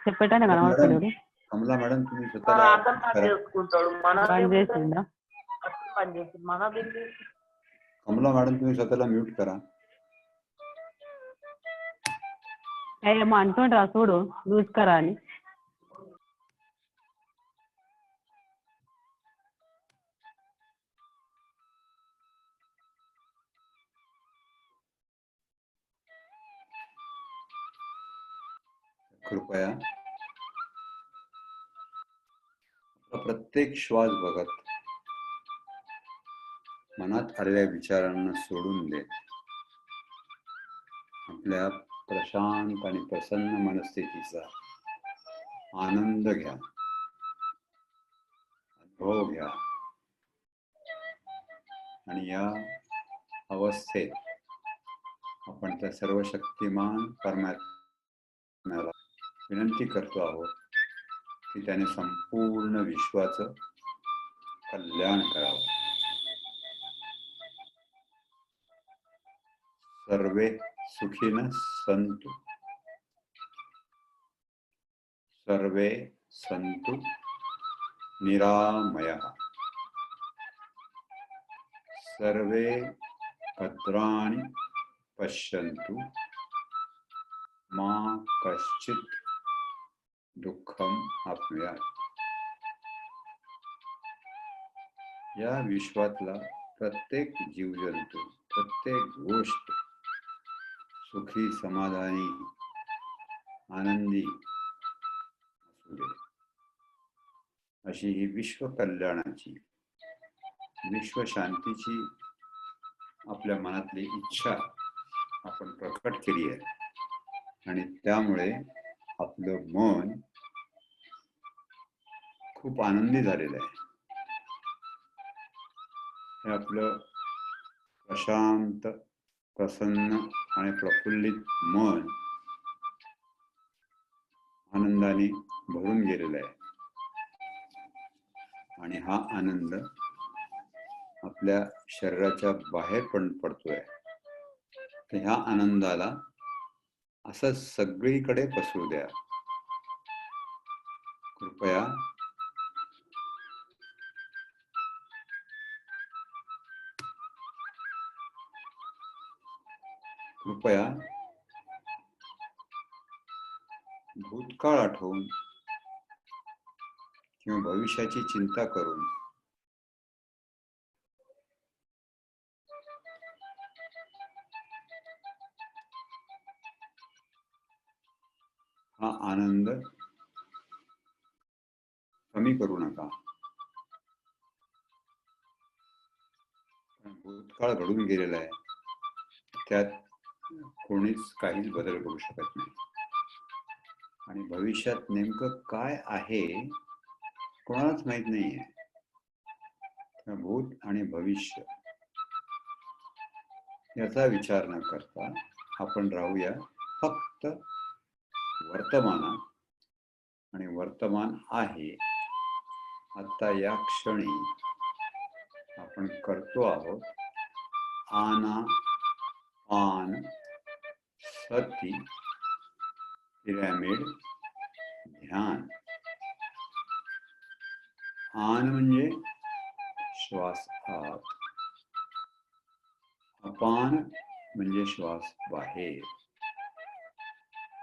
చెప్పేటానే కనబడతలేడు. కమలా మేడం तुम्ही स्वतःला कमला मॅडम तुम्ही स्वतःला म्यूट करा. ఏమో అంటుండ్రా చూడు చూసుకరా అని. कृपया प्रत्येक श्वास बघत मनात आलेल्या विचारांना सोडून दे. आपल्या प्रशांत आणि प्रसन्न मनस्थितीचा आनंद घ्या, अनुभव घ्या. आणि या अवस्थेत आपण त्या सर्व शक्तिमान परमात्म्याला विनंती करतो आहोत की त्याने संपूर्ण विश्वाचं कल्याण करावं. सर्वे सुखिनः सन्तु, सर्वे सन्तु निरामयः, सर्वे भद्राणि पश्यन्तु मा कश्चित् दुःखम् आप्नुयात्. या विश्वातला प्रत्येक जीवजंतू, प्रत्येक गोष्ट सुखी, समाधानी, आनंदी असू दे, अशी ही विश्व कल्याणाची, विश्व शांतीची आपल्या मनातली इच्छा आपण प्रकट केली आहे. आणि त्यामुळे आपलं मन खूप आनंदी झालेलं आहे. हे आपलं प्रशांत, प्रसन्न आणि प्रफुल्लित मन आनंदाने भरून गेलेलं आहे. आणि हा आनंद आपल्या शरीराच्या बाहेर पण पडतोय. तर ह्या आनंदाला असं सगळीकडे पसरू द्या. कृपया कृपया भूतकाळ आठवून किंवा भविष्याची चिंता करून हा आनंद कमी करू नका. भूतकाळ घडून गेलेला आहे, त्यात कोणीच काहीच बदल करू शकत नाही. आणि भविष्यात नेमकं काय आहे कोणालाच माहित नाहीये. भूत आणि भविष्य याचा विचार न करता आपण राहूया फक्त वर्तमानात. आणि वर्तमान आहे आता या क्षणी आपण करतो आहोत आनापान सती पिरॅमिड ध्यान. आन म्हणजे श्वास आत, अपान म्हणजे श्वास बाहेर,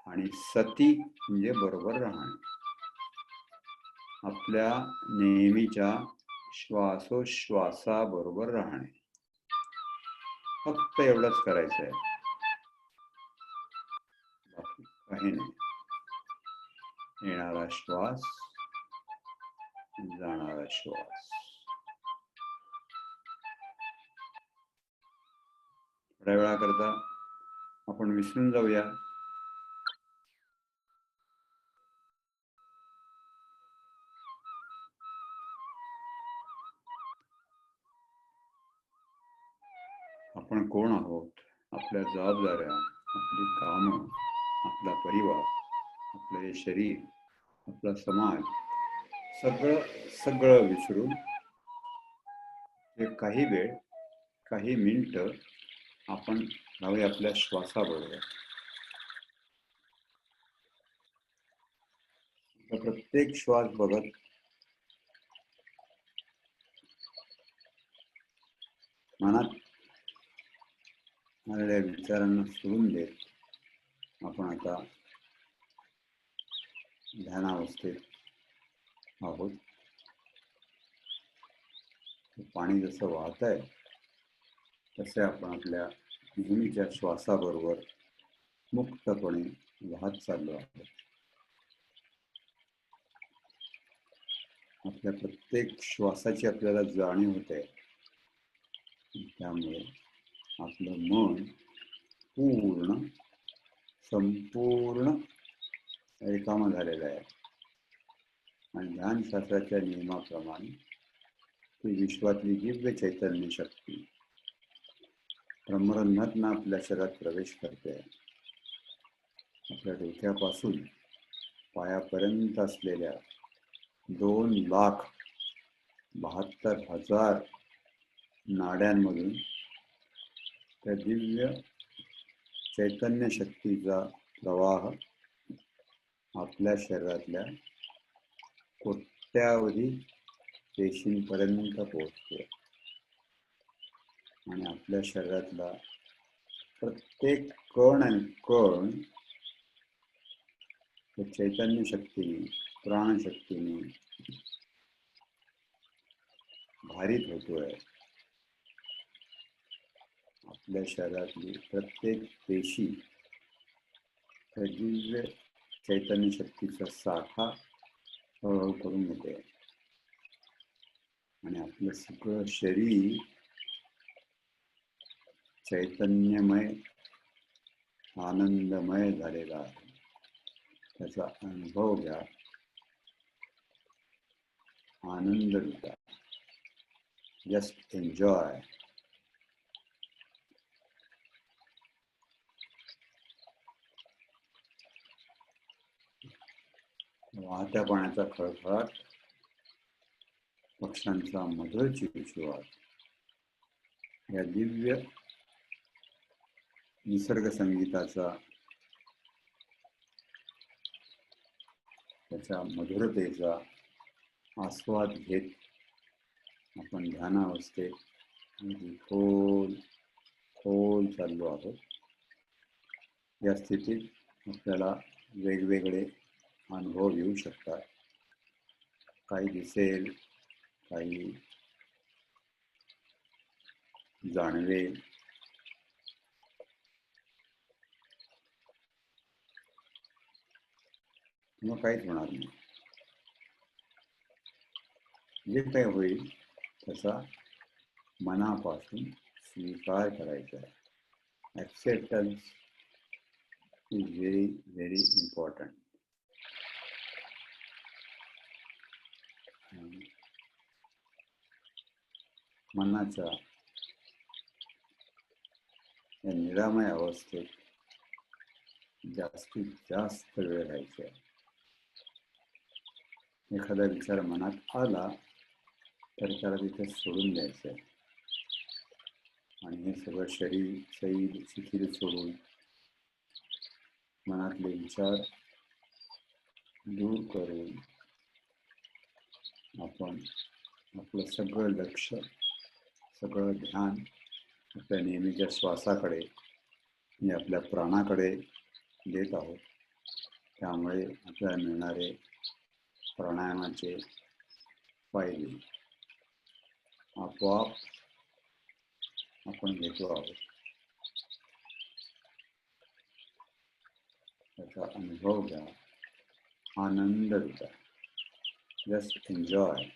आणि सती म्हणजे बरोबर राहणे. आपल्या नेहमीच्या श्वासोश्वासाबरोबर राहणे. फक्त एवढंच करायचं आहे, बाकी काही नाही. येणारा श्वास, जाणारा श्वास. थोड्या वेळाकरता आपण विसरून जाऊया. आपण कोण आहोत, आपल्या जबाबदाऱ्या, आपली कामं, आपला परिवार, आपलं हे शरीर, आपला समाज, सगळं विसरून हे काही वेळ, काही मिनिटं आपण राहूया आपल्या श्वासाबरोबर. प्रत्येक श्वास बघत मनात आलेल्या विचारांना सोडून देत आपण आता ध्यानावस्थेत आहोत. पाणी जसं वाहत आहे तसे आपण आपल्या नेहमीच्या श्वासाबरोबर मुक्तपणे वाहत चाललो आहोत. आपल्या प्रत्येक श्वासाची आपल्याला जाणीव होते. त्यामुळे आपलं मन संपूर्ण रिकामं झालेलं आहे. आणि ध्यानशास्त्राच्या नियमाप्रमाणे ती विश्वातली दिव्य चैतन्य शक्ती ब्रह्मरंध्रातून आपल्या शरीरात प्रवेश करते. आपल्या डोक्यापासून पायापर्यंत असलेल्या 2,72,000 नाड्यांमधून त्या दिव्य चैतन्य शक्तीचा प्रवाह आपल्या शरीरातल्या कोट्यावधी पेशींपर्यंत पोहोचतो आणि आपल्या शरीरातला प्रत्येक कण आणि कण चैतन्य शक्तीने, प्राणशक्तीने भारित होतोय. आपल्या शरीरातली प्रत्येक पेशी त्या दिव्य चैतन्य शक्तीचा साठा हळूहळू करून घेते आणि आपलं सगळं शरीर चैतन्यमय, आनंदमय झालेला आहे. त्याचा अनुभव घ्या, आनंद लुटा. Just enjoy. वाहत्या पाण्याचा खळखळाट, पक्ष्यांचा मधुर चिवचिवाट, या दिव्य निसर्ग संगीताचा, त्याच्या मधुरतेचा आस्वाद घेत आपण ध्यानावस्थेत खोल खोल चाललो आहोत. या स्थितीत आपल्याला वेगवेगळे अनुभव येऊ शकतात. काही दिसेल, काही जाणवेल, किंवा काहीच होणार नाही. जे काही होईल त्याचा मनापासून स्वीकार करायचा आहे. Acceptance is very very important. मनाच्या या निरामय अवस्थेत जास्तीत जास्त वेळ राहायचा आहे. एखादा विचार मनात आला तर त्याला तिथे सोडून द्यायचं आहे आणि हे सगळं शरीर सैल शिथिल सोडून मनातले विचार दूर करून आपण आपलं सगळं लक्ष, सगळं ध्यान आपल्या नेहमीच्या श्वासाकडे आणि आपल्या प्राणाकडे देत आहोत. त्यामुळे आपल्याला मिळणारे प्राणायामाचे फायदे आपोआप आपण घेतो आहोत. त्याचा अनुभव घ्या, आनंद लुटा. Just enjoy.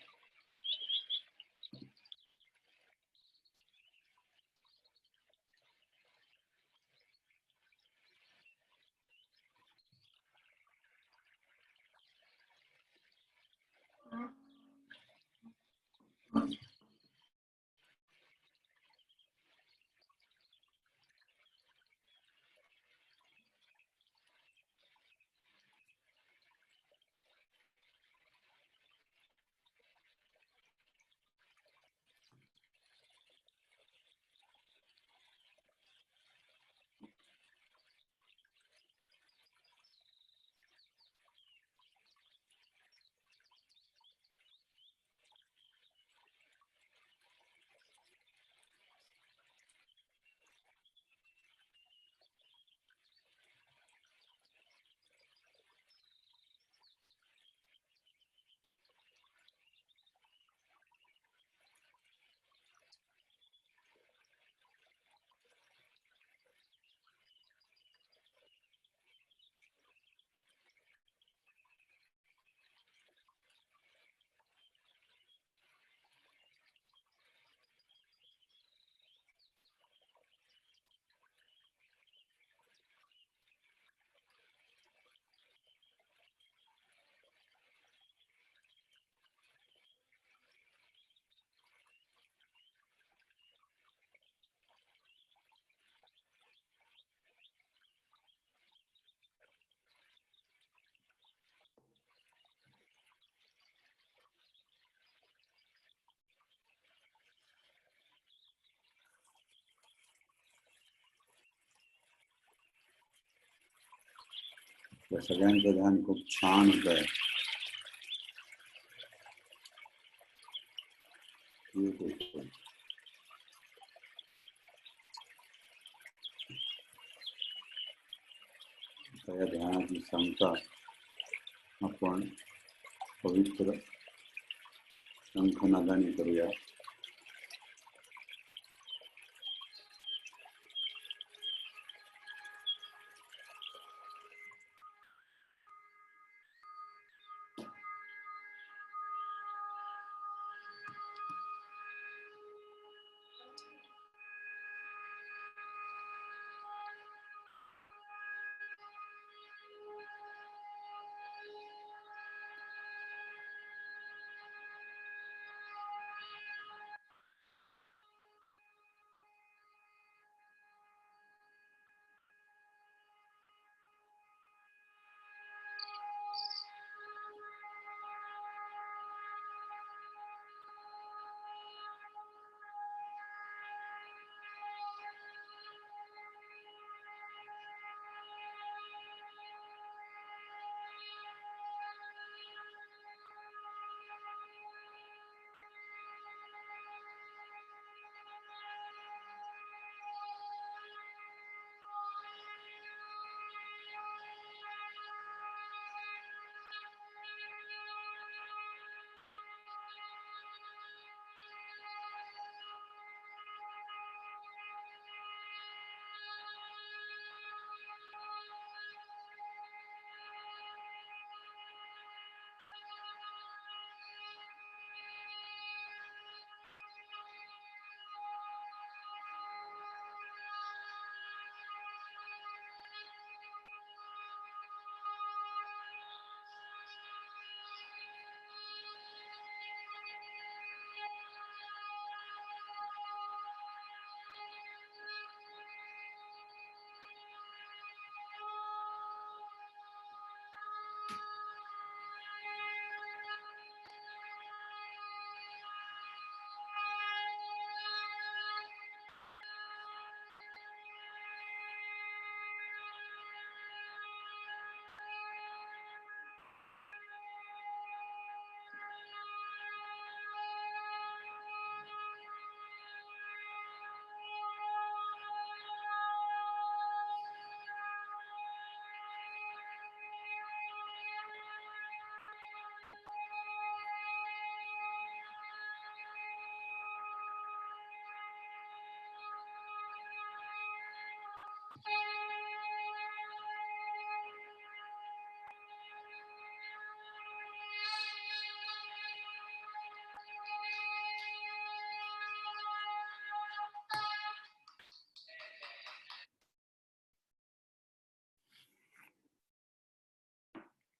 आपल्या सगळ्यांचं ध्यान खूप छान होत आहे. या ध्यानाची क्षमता आपण पवित्र शंखनादाने करूया.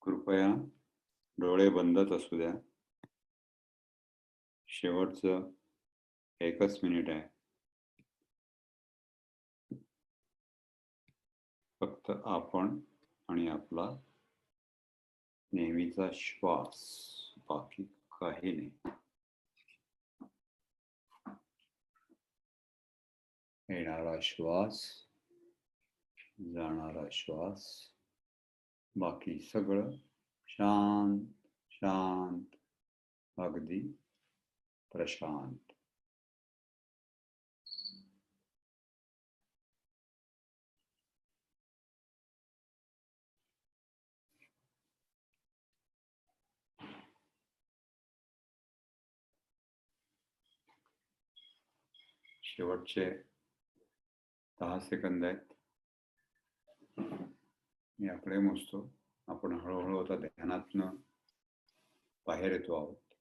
कृपया डोळे बंदच असू द्या. शेवटचं 1च मिनिट आहे. फक्त आपण आणि आपला नेहमीचा श्वास, बाकी काही नाही. येणारा श्वास, जाणारा श्वास, बाकी सगळं शांत शांत, अगदी प्रशांत. शेवटचे 10 सेकंद आहेत. मी आकडे मोजतो. आपण हळूहळू आता ध्यानातनं बाहेर येतो आहोत.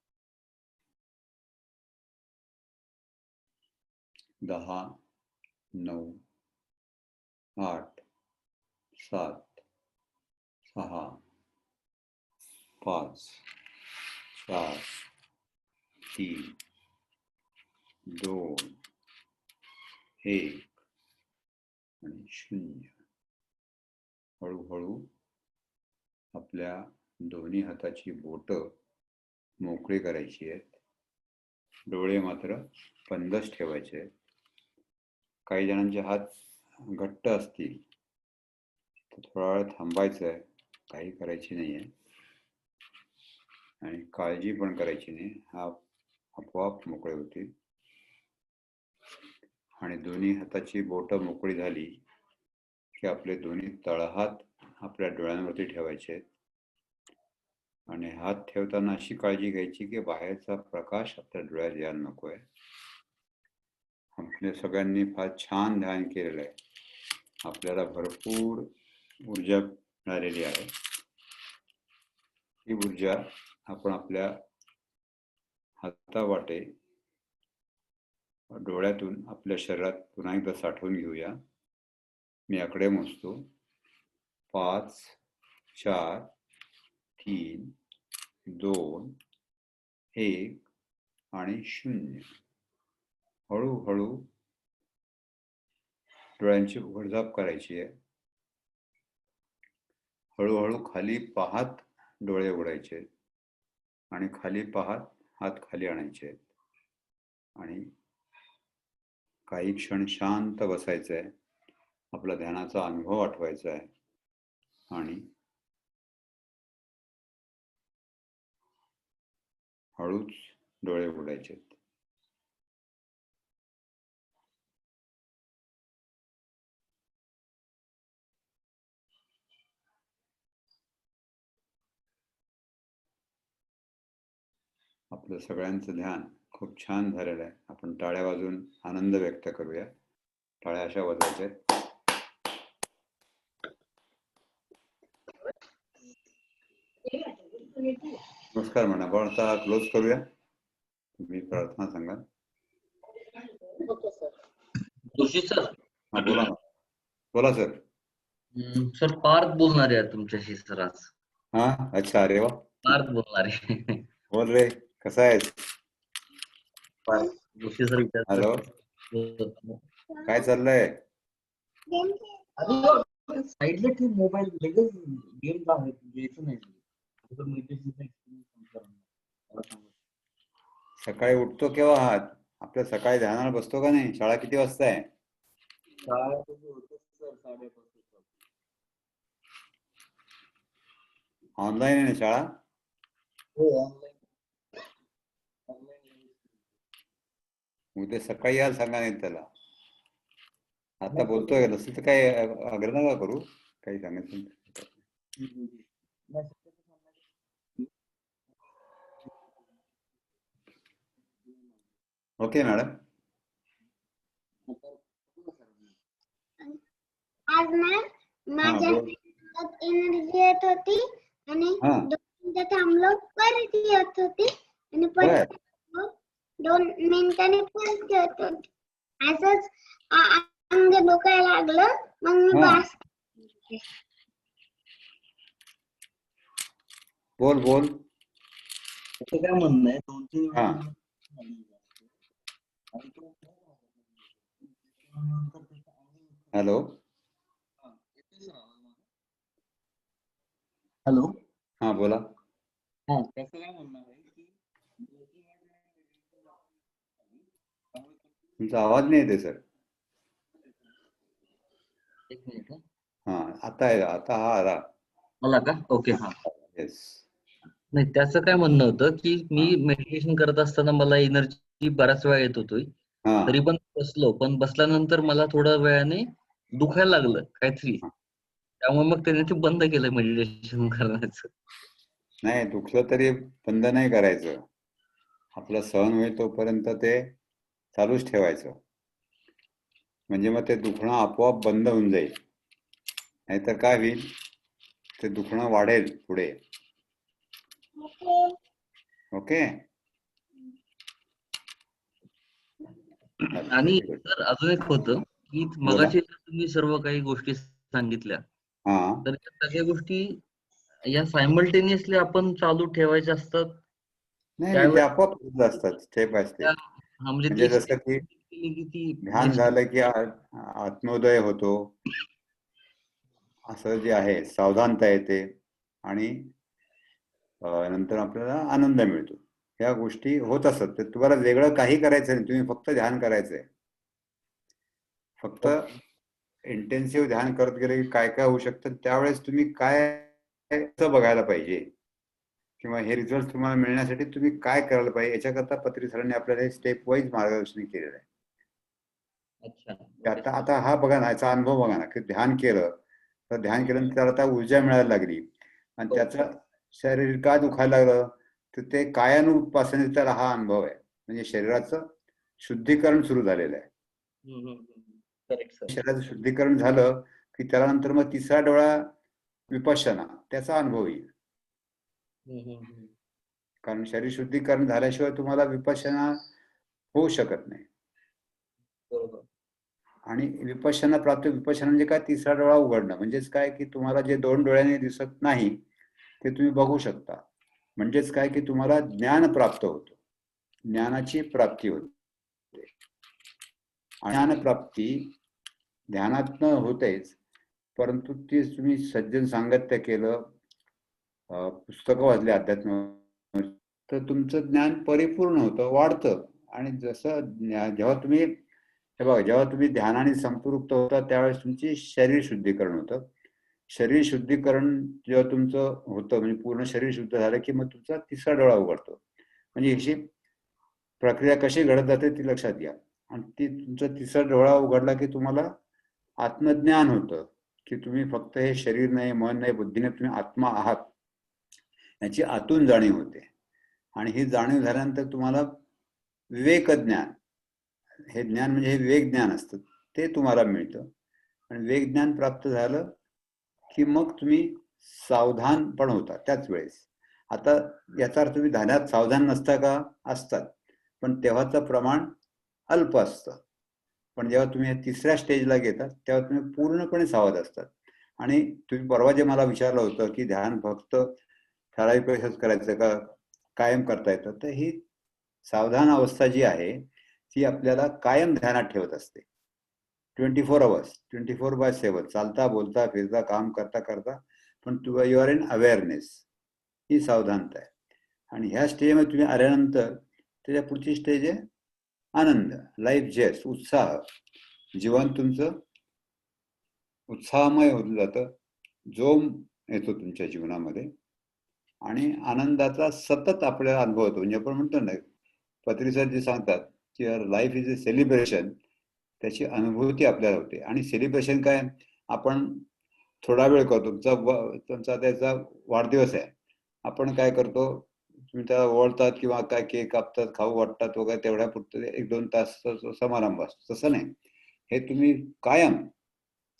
10, 9, 8, 7, 6, 5, 4, 3, 2, 1 आणि 0. हळूहळू आपल्या दोन्ही हाताची बोटं मोकळी करायची आहेत. डोळे मात्र बंदच ठेवायचे आहेत. काही जणांचे हात घट्ट असतील तर थोडा वेळ थांबायचं आहे. काही करायची नाहीये आणि काळजी पण करायची नाही. हा आपोआप मोकळे होतील. आणि दोन्ही हाताची बोटं मोकळी झाली की आपले दोन्ही तळहात आपल्या डोळ्यांवरती ठेवायचे आहेत. आणि हात ठेवताना अशी काळजी घ्यायची की बाहेरचा प्रकाश आपल्या डोळ्यात यायला नकोय. आपल्या सगळ्यांनी फार छान ध्यान केलेलं आहे. आपल्याला भरपूर ऊर्जा मिळालेली आहे. ही ऊर्जा आपण आपल्या हातावाटे डोळ्यातून आपल्या शरीरात पुन्हा एकदा साठवून घेऊया. मी आकडे मोजतो. 5, 4, 3, 2, 1 आणि 0. हळूहळू डोळ्यांची उघडझाप करायची आहे. हळूहळू खाली पाहत डोळे उघडायचे आणि खाली पाहत हात खाली आणायचे आहेत. आणि काही क्षण शांत बसायचं आहे. आपला ध्यानाचा अनुभव आठवायचा आहे. आणि हळूच डोळे उघडायचे आहेत. आपलं सगळ्यांचं ध्यान खूप छान झालेलं आहे. आपण टाळ्या वाजवून आनंद व्यक्त करूया. टाळ्या अशा वाजवायच्या आहेत. नमस्कार म्हणा. आपण आता क्लोज करूया. तुम्ही प्रार्थना सांगा. Okay sir. जोशी सर. हा बोला ना. बोला सर. सर पार्थ बोलणार आहे तुमच्याशी सर आज. हा अच्छा. अरे वा. पार्थ बोलणार आहे. बोल रे. कसा आहेस? Joshi sir hello. काय चाललंय? साईडला ठेव मोबाईल. लगेच गेम घ्यायचं नाही. सकाळी उठतो केव्हा आहात? आपल्या सकाळी ध्यानाला बसतो का नाही? शाळा किती वाजता आहे? ऑनलाईन आहे ना शाळा? हो ऑनलाईन. उद्या सकाळी यायला सांगा. नाही त्याला आता बोलतोय नसेल तर काही आग्रह नका करू. काही सांगायचं. Okay madam. आज ना माझ्या एनर्जी येत होती आणि हा 2 मिनिटं थांबलो परत येत होती आणि बर. परत 2 मिनिटांनी परत येत होती. असंच अंग दुखायला लागलं. मग मी हा बस. बोल बोल. त्याचं काय म्हणणं आहे? 2-3 हा हॅलो. हॅलो. हा बोला. हा त्याचं काय म्हणणं आहे की तुमचा आवाज नाही येते सर. एक मिनिट. हा आता आहे. आता हा आला. मला का? ओके. हा येस. नाही त्याचं काय म्हणणं होतं की मी हा मेडिटेशन करत असताना मला एनर्जी बराच वेळा येत होती. हा तरी पण बसलो. पण बसल्यानंतर मला थोड्या वेळाने दुखायला लागलं काहीतरी. हा. त्यामुळे मग त्याने ते बंद केलं मेडिटेशन करण्याचं. नाही दुखलं तरी बंद नाही करायचं. आपलं सहन होईल तोपर्यंत ते चालूच ठेवायचं. म्हणजे मग ते दुखणं आपोआप बंद होऊन जाईल. नाहीतर काय होईल? ते दुखणं वाढेल पुढे. ओके. आणि सर अजून एक होतं की बोला. मगाशी तुम्ही सर्व काही गोष्टी सांगितल्या. हा तर त्या सगळ्या गोष्टी या सायमल्टेनियसली आपण चालू ठेवायच्या असतात. नाही नाही ते आपोआप होत असतात स्टेप बाय स्टेप. म्हणजे म्हणजे ती जसं की केली की ती ध्यान झालं की आत्मोदय होतो. असं जे आहे सावधानता येते आणि नंतर आपल्याला आनंद मिळतो. ह्या गोष्टी होत असतात. तर तुम्हाला वेगळं काही करायचं नाही. तुम्ही फक्त ध्यान करायचंय. फक्त इंटेन्सिव्ह ध्यान करत गेले की काय काय होऊ शकतं त्यावेळेस तुम्ही काय कसं बघायला पाहिजे किंवा हे रिझल्ट तुम्हाला मिळण्यासाठी तुम्ही काय करायला पाहिजे याच्याकरता पत्री सरांनी आपल्याला स्टेप वाईज मार्गदर्शन केलेलं आहे. अच्छा. आता आता हा बघा ना, याचा अनुभव बघा ना, की ध्यान केलं तर ध्यान केल्यानंतर त्याला आता ऊर्जा मिळायला लागली आणि त्याचं शरीर का दुखायला लागलं तर ते कायानुपासनेचा त्याला हा अनुभव आहे. म्हणजे शरीराचं शुद्धीकरण सुरू झालेलं आहे. Correct sir. शरीराचं शुद्धीकरण झालं की त्याला नंतर मग तिसरा डोळा विपश्यना त्याचा अनुभव येईल. कारण शरीर शुद्धीकरण झाल्याशिवाय तुम्हाला विपश्यना होऊ शकत नाही. बरोबर. आणि विपश्यना म्हणजे काय, तिसरा डोळा उघडणं म्हणजेच काय की तुम्हाला जे 2 डोळ्यांनी दिसत नाही ते तुम्ही बघू शकता. म्हणजेच काय की तुम्हाला ज्ञान प्राप्त होतं, ज्ञानाची प्राप्ती होते. ज्ञान प्राप्ती ध्यानातनं होतेच, परंतु ती तुम्ही सज्जन सांगत्य केलं, पुस्तकं वाचली अध्यात्म, तर तुमचं ज्ञान परिपूर्ण होतं, वाढतं. आणि जसं जेव्हा तुम्ही हे बघा, जेव्हा तुम्ही ध्यानाने संपृक्त होता त्यावेळेस तुमची शरीर शुद्धीकरण होतं. शरीर शुद्धीकरण जेव्हा तुमचं होतं म्हणजे पूर्ण शरीर शुद्ध झालं की मग तुमचा तिसरा डोळा उघडतो. म्हणजे अशी प्रक्रिया कशी घडत जाते ती लक्षात घ्या. आणि ती तुमचा तिसरा डोळा उघडला की तुम्हाला आत्मज्ञान होतं की तुम्ही फक्त हे शरीर नाही, मन नाही, बुद्धीने तुम्ही आत्मा आहात याची आतून जाणीव होते. आणि ही जाणीव झाल्यानंतर तुम्हाला विवेक ज्ञान, हे ज्ञान म्हणजे हे विवेक ज्ञान असतं ते तुम्हाला मिळतं. आणि विवेक ज्ञान प्राप्त झालं की मग तुम्ही सावधान पण होता त्याच वेळेस. आता याचा अर्थ तुम्ही ध्यानात सावधान नसता का? असतात, पण तेव्हाचं प्रमाण अल्प असतं. पण जेव्हा तुम्ही तिसऱ्या स्टेजला घेतात तेव्हा तुम्ही पूर्णपणे सावध असतात. आणि तुम्ही परवा जे मला विचारलं होतं की ध्यान फक्त ठराविक वेळेसच करायचं का कायम करता येतं, तर ही सावधान अवस्था जी आहे ती आपल्याला कायम ध्यानात ठेवत असते. 24 आवर्स, 24/7, चालता बोलता फिरता काम करता करता, पण यू आर इन अवेअरनेस, ही सावधानता आहे. आणि ह्या स्टेजमध्ये तुम्ही आल्यानंतर त्याच्या पुढची स्टेज आहे आनंद, लाईफ जेस्ट, उत्साह. जीवन तुमचं उत्साहमय होत जातं, जोम येतो तुमच्या जीवनामध्ये आणि आनंदाचा सतत आपल्याला अनुभव होतो. म्हणजे आपण म्हणतो ना, पत्री सर जे सांगतात की लाईफ इज अ सेलिब्रेशन, त्याची अनुभूती आपल्याला होते. आणि सेलिब्रेशन काय, आपण थोडा वेळ करतो. तुमचा त्याचा वाढदिवस आहे, आपण काय करतो, तुम्ही त्याला ओळखतात किंवा काय केक कापतात, खाऊ वाटतात वगैरे, तेवढ्या पुरतं 1-2 तास समारंभ असतो. तसं नाही, हे तुम्ही कायम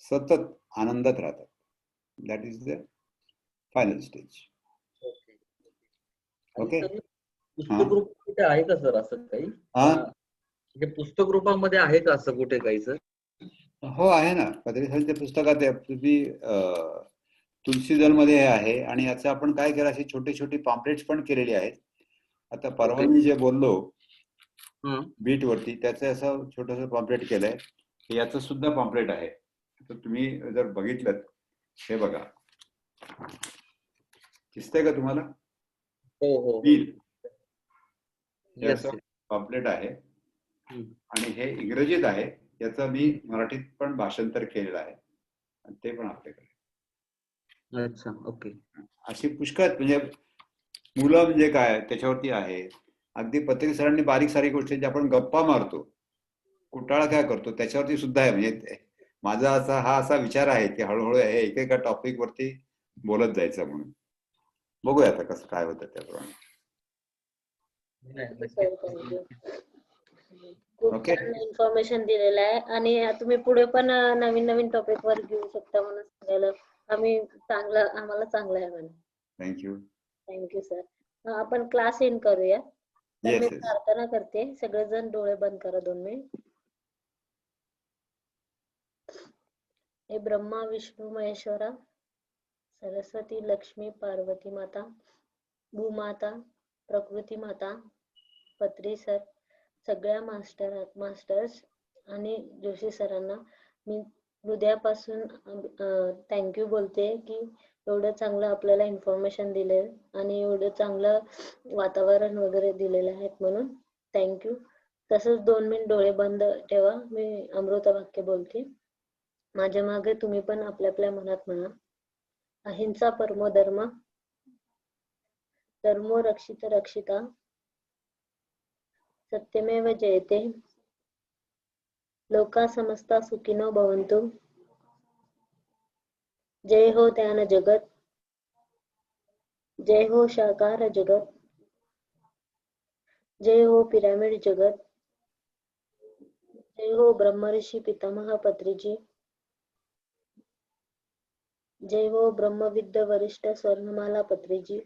सतत आनंदात राहतात. That is the final stage. Okay. पुस्तक रूप कुठे आहे का सर असं काही? म्हणजे पुस्तक रूपामध्ये आहे का असं कुठे काही सर? हो आहे ना, पत्रिसांच्या पुस्तकात तुम्ही तुलसीदल मध्ये आहे. आणि याचं आपण काय केलं, अशी छोटे छोटे पॉम्पलेट्स पण केलेले आहेत. आता परवा मी जे बोललो बीट वरती, त्याचं असं छोटस पॉम्पलेट केलंय. याचं सुद्धा पॉम्पलेट आहे. तर तुम्ही जर बघितलं, हे बघा, दिसतंय का तुम्हाला? हो हो. पॉम्पलेट आहे आणि हे इंग्रजीत आहे. याचं मी मराठीत पण भाषांतर केलेलं आहे, ते पण आपल्याकडे. अच्छा, ओके. अशी पुष्कळ, म्हणजे मुलं म्हणजे काय त्याच्यावरती आहे. अगदी पत्री सरांनी बारीक सारीक गोष्टी आपण गप्पा मारतो, कुटाळा काय करतो, त्याच्यावरती सुद्धा आहे. म्हणजे माझा असा विचार आहे की हळूहळू हे एकेका टॉपिक वरती बोलत जायचं म्हणून. बघूया आता कसं काय होतं त्याप्रमाणे. खूप छान इन्फॉर्मेशन दिलेलं आहे. आणि तुम्ही पुढे पण नवीन नवीन टॉपिक वर घेऊ शकता म्हणून सांगायला आम्हाला चांगलं आहे म्हणून. Thank you sir. आपण क्लास एंड करूया. तर मी प्रार्थना करते, सगळेजण डोळे बंद करा 2 मिनिट. हे ब्रह्मा विष्णू महेश्वरा, सरस्वती लक्ष्मी पार्वती माता, भूमाता, प्रकृती माता, पत्री सर, सगळ्या मास्टर्स आणि जोशी सरांना मी हृदयापासून थँक्यू बोलते की एवढं चांगलं आपल्याला इन्फॉर्मेशन दिले आणि एवढं चांगलं वातावरण वगैरे दिलेलं आहे म्हणून थँक्यू. तसंच 2 मिनिट डोळे बंद ठेवा. मी अमृत वाक्य बोलते. माझ्या मागे तुम्ही पण आपल्या आपल्या मनात म्हणा, अहिंसा परमो धर्म, धर्मो रक्षित रक्षिता, सत्यमेव जयते, लोका समस्ता सुखिनो भवन्तु, जय हो ध्यान जगत, जय हो शाकार जगत, जय हो पिरामिड जगत, जय हो ब्रह्मर्षी पितामह पत्रीजी, जय हो ब्रह्मविद्या वरिष्ठ स्वर्णमाला पत्रीजी,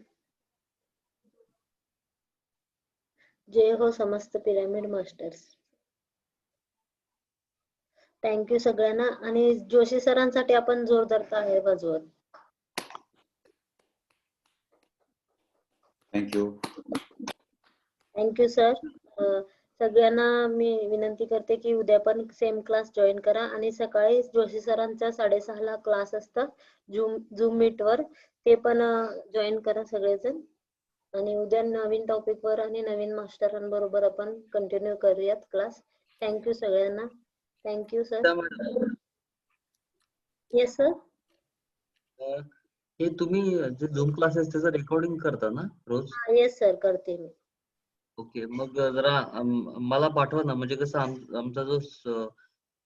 जय हो समस्त पिरामिड मास्टर्स. थँक्यू सगळ्यांना. आणि जोशी सरांसाठी आपण जोरदार टाळ्या वाजवत. थँक्यू. Thank you sir. सगळ्यांना मी विनंती करते की उद्या पण सेम क्लास जॉईन करा आणि सकाळी जोशी सरांचा 6:30 ला क्लास असतात झूम मीट वर, ते पण जॉईन करा सगळेजण. आणि उद्या नवीन टॉपिक वर आणि नवीन मास्टरांबरोबर आपण कंटिन्यू करूयात क्लास. थँक्यू सगळ्यांना. Thank you sir. Yes sir. हे तुम्ही जे झूम क्लासेस त्याचं रेकॉर्डिंग करता ना रोज? येस सर, करते मी. ओके, मग जरा मला पाठवा ना. म्हणजे कसं आमचा जो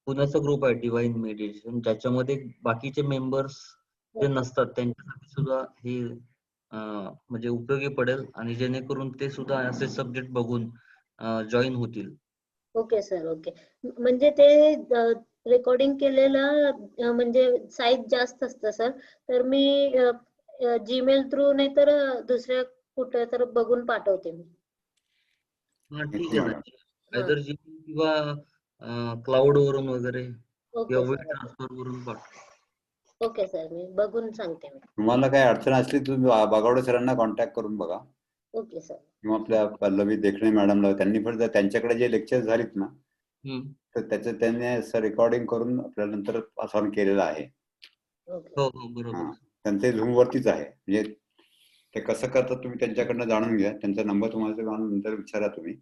पुण्याचा ग्रुप आहे डिवाइन मेडिटेशन, त्याच्यामध्ये बाकीचे मेंबर्स जे नसतात त्यांच्यासाठी सुद्धा हे म्हणजे उपयोगी पडेल आणि जेणेकरून ते सुद्धा असे सब्जेक्ट बघून जॉईन होतील. Okay sir, okay. म्हणजे ते रेकॉर्डिंग केलेलं म्हणजे साईज जास्त असतं सर, तर मी जीमेल थ्रू नाही तर दुसऱ्या कुठे तर बघून पाठवते मी. हा ठीक आहे ना. आयदर जी किंवा क्लाउड वरून वगैरे किंवा ओके वेब सर. ट्रान्सफर वरून पाठवा. ओके सर, मी बघून सांगते मी. तुम्हाला काही अडचण असली तुम्ही बागावडे सरांना कॉन्टॅक्ट करून बघा, ओके सर. किंवा आपल्या पल्लवी देखणे मॅडमला. त्यांनी पण जर त्यांच्याकडे जे लेक्चर झालीत ना, तर त्याचं त्यांनी असं रेकॉर्डिंग करून आपल्या नंतर पास ऑन केलेलं आहे. ओके. हो हो बरोबर. हा, त्यांचे झूम वरतीच आहे. म्हणजे ते कसं करतात तुम्ही त्यांच्याकडनं जाणून घ्या. त्यांचा नंबर तुम्हाला नंतर विचारा तुम्ही.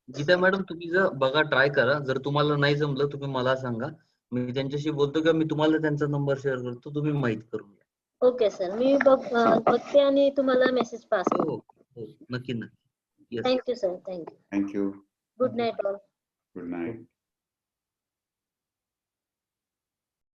गीता मॅडम, तुम्ही जर बघा, ट्राय करा. जर तुम्हाला नाही जमलं तुम्ही मला सांगा, मी त्यांच्याशी बोलतो किंवा मी तुम्हाला त्यांचा नंबर शेअर करतो, तुम्ही माहित करून घ्या. ओके सर, मी बघते आणि तुम्हाला मेसेज पास हो करते. हो नक्की नक्की. Thank you sir. Thank you. Thank you. Good night all. Good night.